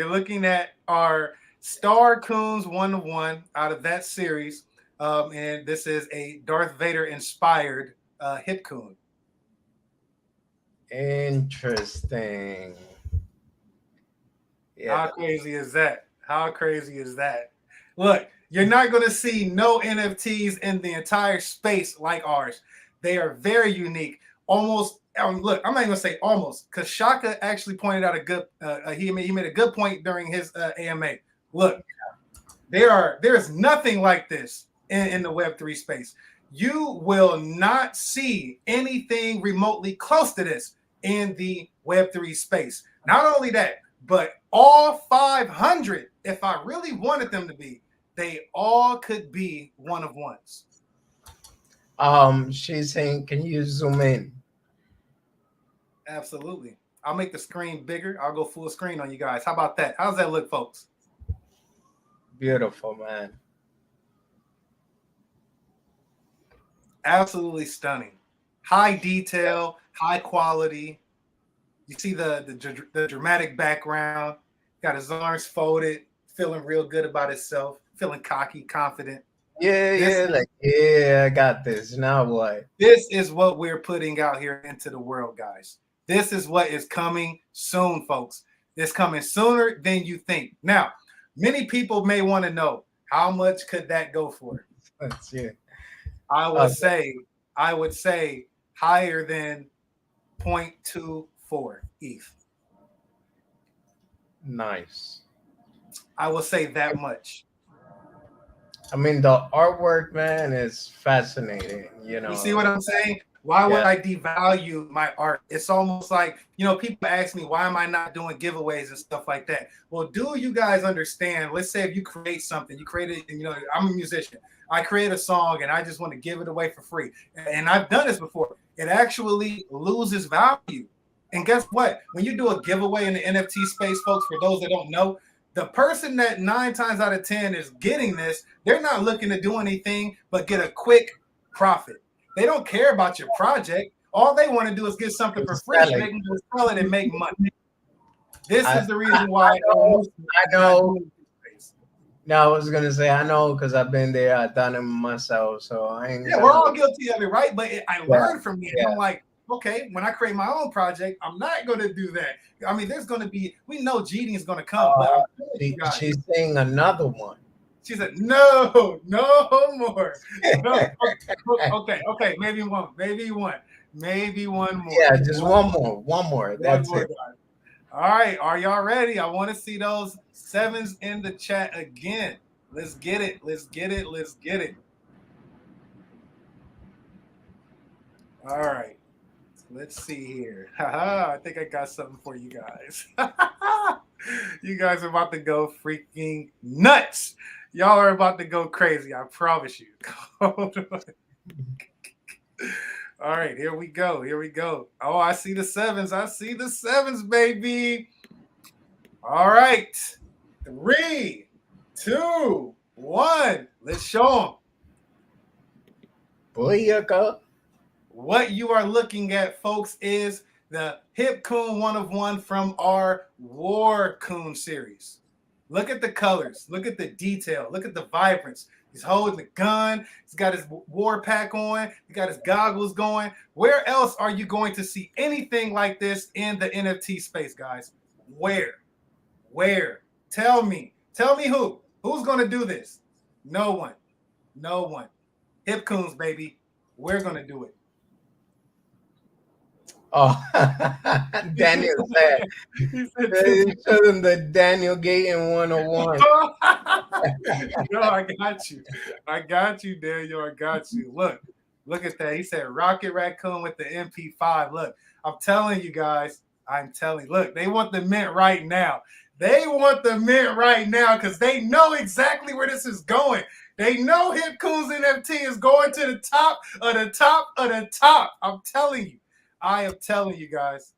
looking at our Star Coons 1 of 1 out of that series. And this is a Darth Vader inspired Hipcoon. Interesting. Yeah. How crazy is that? How crazy is that? Look, you're not going to see no NFTs in the entire space like ours. They are very unique. Almost, look, I'm not even going to say almost, because Shaka actually pointed out a good, he made a good point during his AMA. Look, there's nothing like this in the Web3 space. You will not see anything remotely close to this in the Web3 space. Not only that, but all 500, if I really wanted them to be, they all could be one of ones. She's saying, can you zoom in? Absolutely. I'll make the screen bigger. I'll go full screen on you guys. How about that? How's that look, folks? Beautiful, man. Absolutely stunning. High detail, high quality. You see the dramatic background. Got his arms folded, feeling real good about himself, feeling cocky, confident. I got this. Now what? This is what we're putting out here into the world, guys. This is what is coming soon, folks. It's coming sooner than you think. Now, many people may want to know, how much could that go for? That's it. I would say higher than 0.24 ETH. Nice. I will say that much. I mean, the artwork, man, is fascinating. You know, you see what I'm saying? Why would I devalue my art? It's almost like, people ask me, why am I not doing giveaways and stuff like that? Well, do you guys understand? Let's say if you create something, you create it, and I'm a musician. I create a song and I just want to give it away for free. And I've done this before. It actually loses value. And guess what? When you do a giveaway in the NFT space, folks, for those that don't know, the person that 9 times out of 10 is getting this, they're not looking to do anything but get a quick profit. They don't care about your project. All they want to do is get something for free so they can just sell it and make money. This is the reason why I know. No, I was gonna say I know because I've been there. I've done it myself, so I ain't. Yeah, we're all guilty of it, right? But I learned from it. I'm like, okay, when I create my own project, I'm not going to do that. I mean, there's going to be, we know cheating is going to come. But she's saying another one. She said, no more. No. Okay, maybe one more. Yeah, just one more. That's it. All right, are y'all ready? I want to see those sevens in the chat again. Let's get it. All right. Let's see here. I think I got something for you guys. You guys are about to go freaking nuts. Y'all are about to go crazy. I promise you. Hold on. All right, here we go. Oh, I see the sevens. Baby. All right. 3, 2, 1. Let's show them. Booyaka. What you are looking at, folks, is the Hipcoon 1 of 1 from our War Coon series. Look at the colors. Look at the detail. Look at the vibrance. He's holding the gun. He's got his war pack on. He got his goggles going. Where else are you going to see anything like this in the NFT space, guys? Where? Tell me who? Who's going to do this? No one. Hipcoons, baby. We're going to do it. Oh, Daniel said, He said they Tiffany. showed him the Daniel Gayton 101. Yo, I got you. I got you, Daniel. I got you. Look at that. He said Rocket Raccoon with the MP5. Look, I'm telling you guys. I'm telling you. Look, they want the mint right now. They want the mint right now because they know exactly where this is going. They know Hipcoons NFT is going to the top of the top of the top. I'm telling you. I am telling you guys.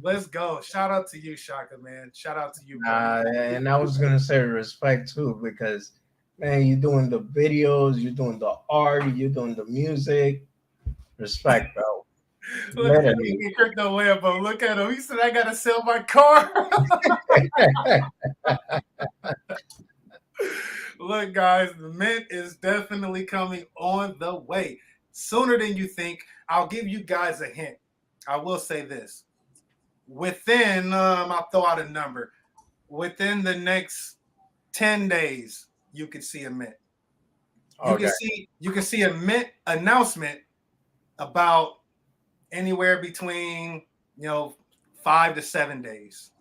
Let's go. Shout out to you, Shaka, man. Shout out to you, brother. And I was gonna say respect too, because man, you're doing the videos, you're doing the art, you're doing the music. Respect, bro. Look, Literally. Crypto Lambo. Look at him. He said, I got to sell my car. Look, guys, the mint is definitely coming on the way. Sooner than you think. I'll give you guys a hint. I will say this. Within, I'll throw out a number. Within the next 10 days, you can see a mint. Okay. You can see a mint announcement about anywhere between 5 to 7 days.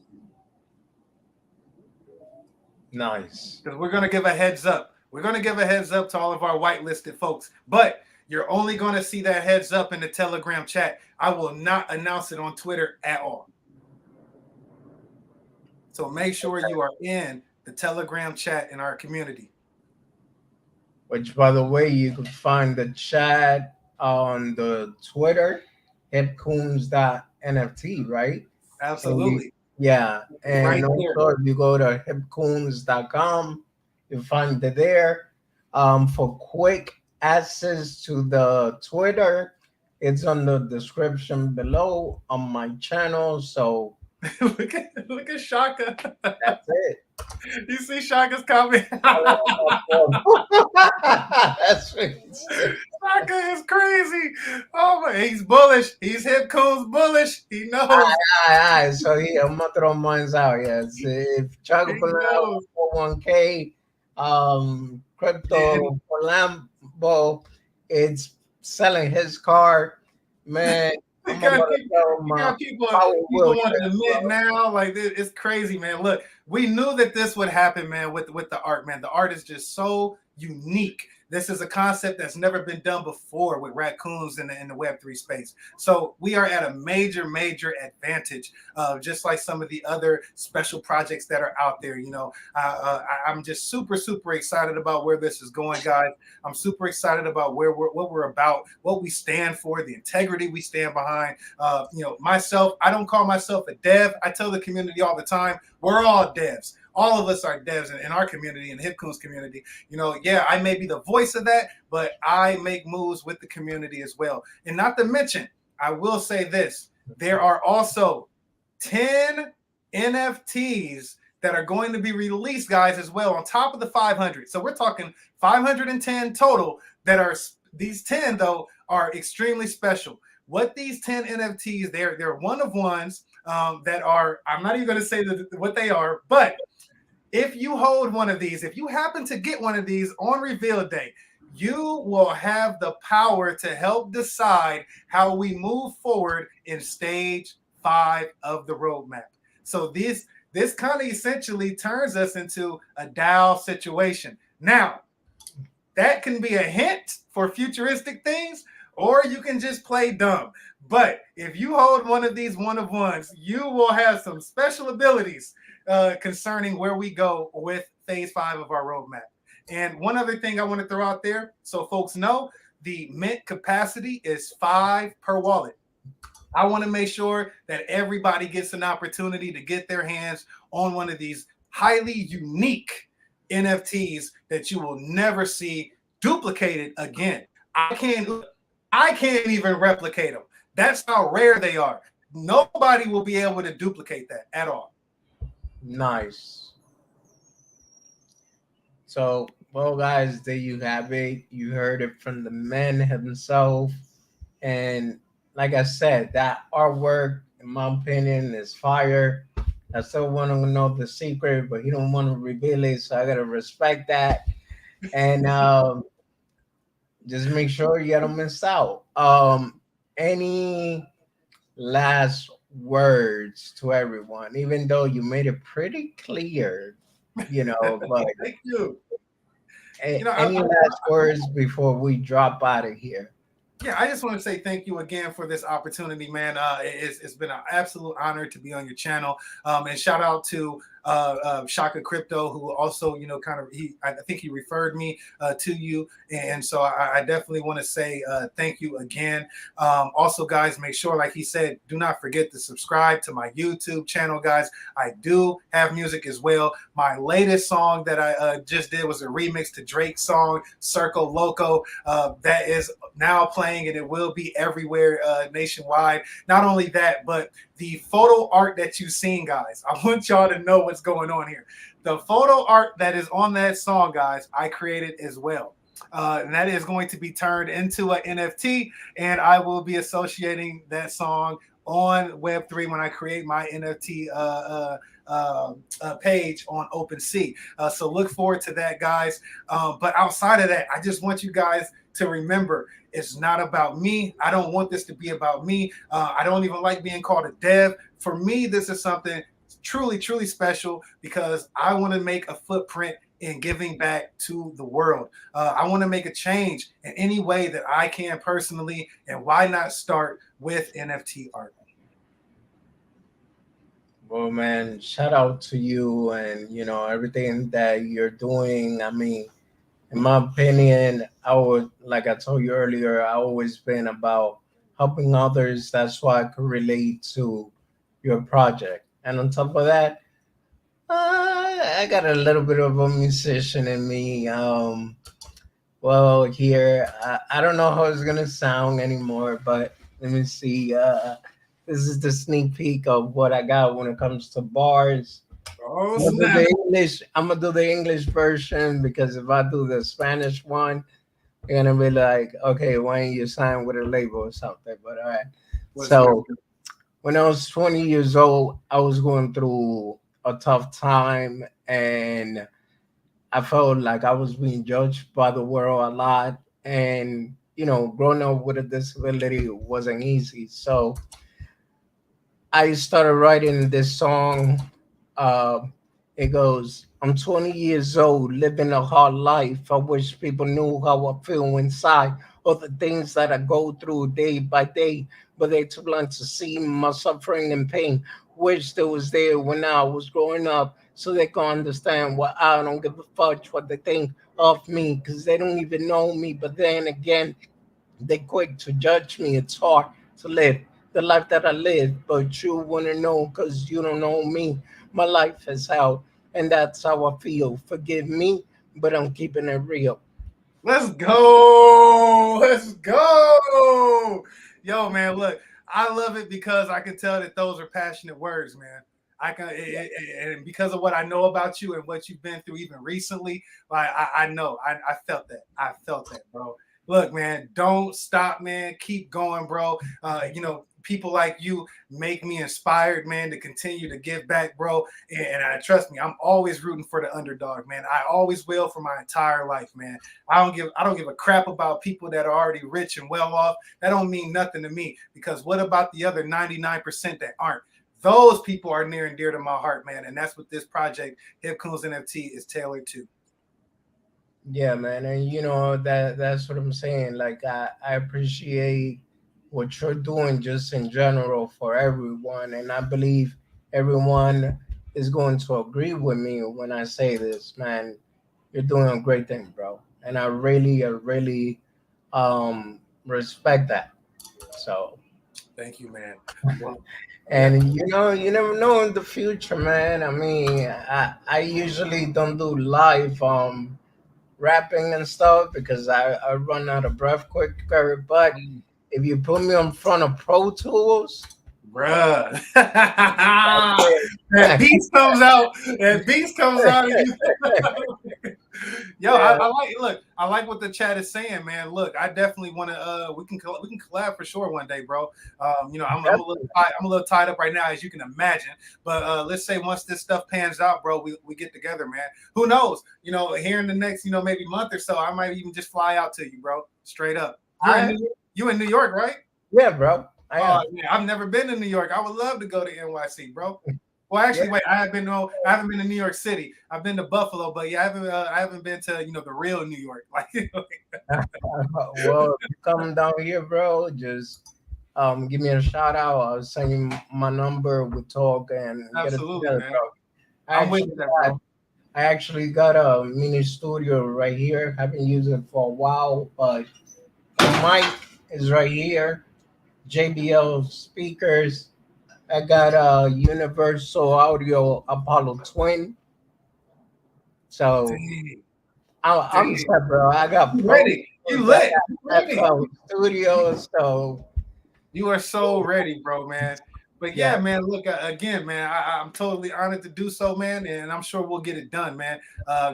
Nice. Because we're going to give a heads up. We're going to give a heads up to all of our whitelisted folks. But you're only going to see that heads up in the Telegram chat. I will not announce it on Twitter at all. So make sure you are in the Telegram chat in our community. Which, by the way, you can find the chat on the Twitter, hipcoons.nft, right? Absolutely. Yeah. Right And there. also, if you go to hipcoons.com, you'll find it there. For quick access to the Twitter, it's on the description below on my channel. So look at Shaka. that's it. You see Shaka's comment? That's what he said. Shaka is crazy. Oh my, he's bullish. He's Hipcoons bullish. He knows. Aye. So yeah, I'm gonna throw mines out. Yes, if Chaco He pulling out knows. 401k, And crypto for Lambo, it's selling his car. Man, you I'm got about to people, tell you my got people, power people wheelchair, want to admit bro. now, like it's crazy, man. Look, we knew that this would happen, man, with the art, man. The art is just so unique. This is a concept that's never been done before with raccoons in the Web3 space. So we are at a major advantage, just like some of the other special projects that are out there. I'm just super excited about where this is going, guys. I'm super excited about what we're about, what we stand for, the integrity we stand behind. Myself, I don't call myself a dev. I tell the community all the time, we're all devs. All of us are devs in our community, in the Hipcoons community. Yeah, I may be the voice of that, but I make moves with the community as well. And not to mention, I will say this, there are also 10 NFTs that are going to be released, guys, as well, on top of the 500. So we're talking 510 total that are, these 10, though, are extremely special. What these 10 NFTs, they're one of ones that are, I'm not even going to say what they are, but if you hold one of these, if you happen to get one of these on reveal day, you will have the power to help decide how we move forward in stage 5 of the roadmap. So this kind of essentially turns us into a DAO situation. Now, that can be a hint for futuristic things, or you can just play dumb. But if you hold one of these one of ones, you will have some special abilities concerning where we go with phase 5 of our roadmap. And one other thing I want to throw out there so folks know, the mint capacity is 5 per wallet. I want to make sure that everybody gets an opportunity to get their hands on one of these highly unique NFTs that you will never see duplicated again. I can't even replicate them. That's how rare they are. Nobody will be able to duplicate that at all. Nice. So, well, guys, there you have it. You heard it from the man himself. And like I said, that artwork, in my opinion, is fire. I still want to know the secret, but he don't want to reveal it, so I gotta respect that. And just make sure you don't miss out. Any last words to everyone, even though you made it pretty clear, but Thank you. You know, any last words before we drop out of here? yeah, I just want to say thank you again for this opportunity, man. It's been an absolute honor to be on your channel. And shout out to Shaka Crypto, who also, I think he referred me to you. And so I definitely want to say thank you again. Also, guys, make sure, like he said, do not forget to subscribe to my YouTube channel, guys. I do have music as well. My latest song that I just did was a remix to Drake's song, Circle Loco. That is now playing, and it will be everywhere nationwide. Not only that, but the photo art that you've seen, guys, I want y'all to know what's going on here. The photo art that is on that song, guys, I created as well. And that is going to be turned into an NFT, and I will be associating that song on Web3 when I create my NFT page on OpenSea. So look forward to that, guys. But outside of that, I just want you guys to remember, it's not about me. I don't want this to be about me. I don't even like being called a dev. For me, this is something truly, truly special because I want to make a footprint in giving back to the world. I want to make a change in any way that I can personally, and why not start with NFT art? Well, man, shout out to you and everything that you're doing. I mean, in my opinion, I would, like I told you earlier, I always been about helping others. That's why I could relate to your project. And on top of that, I got a little bit of a musician in me. Well, here, I don't know how it's gonna sound anymore, but let me see. This is the sneak peek of what I got when it comes to bars. Oh, I'm gonna do snap. the English. I'm gonna do the English version because if I do the Spanish one, they're gonna be like, "Okay, why ain't you sign with a label or something?" But all right. What's good? So when I was 20 years old, I was going through a tough time, and I felt like I was being judged by the world a lot. And growing up with a disability wasn't easy. So I started writing this song. Uh, it goes, I'm 20 years old, living a hard life. I wish people knew how I feel inside, or the things that I go through day by day, but they too blind to see my suffering and pain. Wish they was there when I was growing up, so they can understand why I don't give a fuck what they think of me, because they don't even know me. But then again, they quick to judge me. It's hard to live the life that I live, but you wanna know because you don't know me. My life is hell, and that's how I feel. Forgive me, but I'm keeping it real. Let's go. Let's go. Yo, man, look, I love it because I can tell that those are passionate words, man. I can, and because of what I know about you and what you've been through even recently, like I know, I felt that. I felt that, bro. Look, man, don't stop, man. Keep going, bro. People like you make me inspired, man, to continue to give back, bro. And trust me, I'm always rooting for the underdog, man. I always will for my entire life, man. I don't give a crap about people that are already rich and well off. That don't mean nothing to me, because what about the other 99% that aren't? Those people are near and dear to my heart, man. And that's what this project, Hipcoons NFT, is tailored to. Yeah, man, and that's what I'm saying. Like I appreciate what you're doing just in general for everyone, and I believe everyone is going to agree with me when I say this, man. You're doing a great thing, bro, and I really respect that. So, Thank you, man. Well, yeah. and you never know in the future, man. I mean, I usually don't do live rapping and stuff because I run out of breath quicker. But if you put me in front of Pro Tools, Bruh. that's That it. beast comes out. That beast comes out of you. Yo, Yeah, I like, look, I like what the chat is saying, man. Look, I definitely want to we can collab for sure one day, bro. I'm a little tied up right now, as you can imagine. But let's say once this stuff pans out, bro, we get together, man. Who knows? Here in the next, maybe month or so, I might even just fly out to you, bro. Straight up. I You in New York, right? yeah, bro. I Oh am. man, I've never been to New York. I would love to go to NYC, bro. Well, actually, wait, I haven't been to New York City. I've been to Buffalo, but yeah, I haven't been to the real New York. Like, Well, if you come down here, bro, just give me a shout out. I'll send you my number. We talk and get it absolutely, together, man. bro. I I'm with actually that, got bro. I actually got a mini studio right here. Haven't used it for a while, but the mic is right here. JBL speakers. I got a Universal Audio Apollo Twin. So Dang, I'm dang, set, bro. I got you Pro ready? You Tools. I lit? You got ready? FL Studio. So You are so ready, bro, man. But yeah, yeah, man, look, again, man, I'm totally honored to do so, man, and I'm sure we'll get it done, man.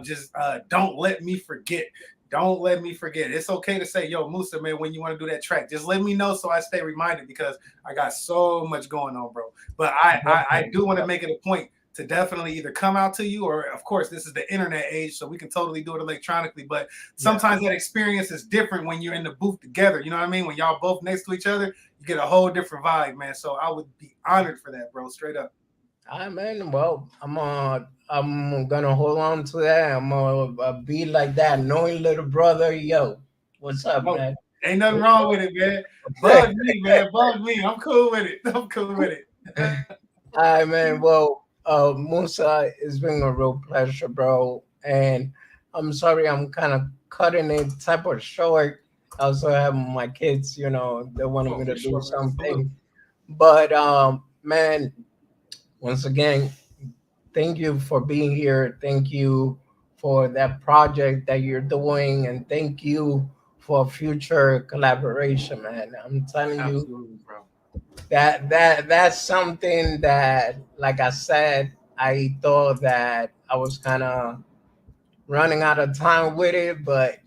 Just don't let me forget. Don't let me forget. It's okay to say, yo, Musa, man, when you want to do that track, just let me know so I stay reminded because I got so much going on, bro. But I do want to make it a point to definitely either come out to you or, of course, this is the internet age, so we can totally do it electronically. But yeah. sometimes that experience is different when you're in the booth together. You know what I mean? When y'all both next to each other, you get a whole different vibe, man. So I would be honored for that, bro. Straight up. All right, man. Well, I'm gonna hold on to that. I'm gonna be like that, knowing little brother. Yo, what's up, No, man? ain't nothing wrong with it, man. Bug me, man. Bug me. I'm cool with it. I'm cool with it. All right, man. Well, Musa, it's been a real pleasure, bro. And I'm sorry, I'm kind of cutting it type of short. I also have my kids, they wanted Oh, me to for do sure, man. Salute. something. But man, once again, thank you for being here. Thank you for that project that you're doing, and thank you for future collaboration, man. I'm telling you Absolutely, bro. that's something that, like I said, I thought that I was kind of running out of time with it, but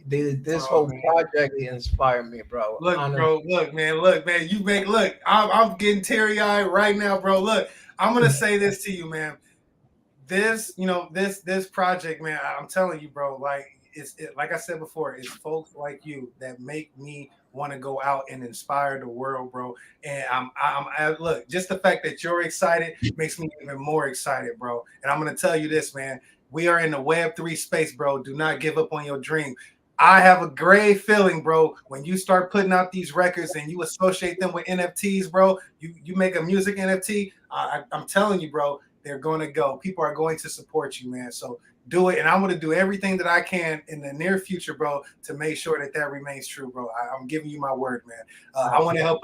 this Oh whole man. project inspired me, bro. Look, Honestly, bro. Look, man. You make look. I'm getting teary eyed right now, bro. Look, I'm gonna say this to you, man. This project, man, I'm telling you, bro, like like I said before, it's folks like you that make me want to go out and inspire the world, bro. And look, just the fact that you're excited makes me even more excited, bro. And I'm gonna tell you this, man. We are in the Web3 space, bro. Do not give up on your dream. I have a great feeling, bro, when you start putting out these records and you associate them with NFTs, bro. You make a music NFT. I'm telling you, bro, they're going to go. People are going to support you, man. So do it. And I'm going to do everything that I can in the near future, bro, to make sure that that remains true, bro. I'm giving you my word, man. I want to help.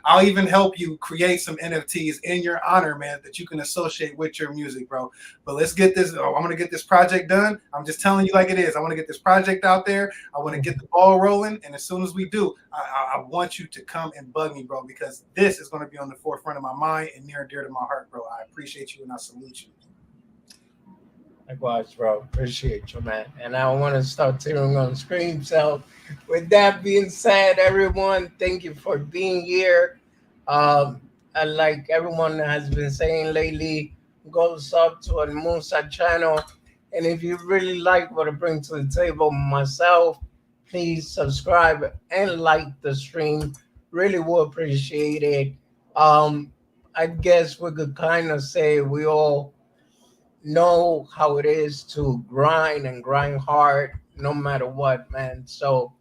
I'll even help you create some NFTs in your honor, man, that you can associate with your music, bro. But let's get this. I'm going to get this project done. I'm just telling you like it is. I want to get this project out there. I want to get the ball rolling. And as soon as we do, I want you to come and bug me, bro, because this is going to be on the forefront of my mind and near and dear to my heart, bro. I appreciate you and I salute you. likewise, bro. Appreciate you, man. And I want to start tearing on screen. So, with that being said, everyone, thank you for being here. Like everyone has been saying lately, go sub to our Musa channel. And if you really like what I bring to the table myself, please subscribe and like the stream. Really will appreciate it. Um, I guess we could kind of say we all know how it is to grind and grind hard no matter what, man. So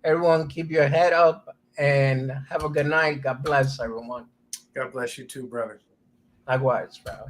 everyone keep your head up and have a good night. God bless everyone. God bless you too, brother. Likewise, bro.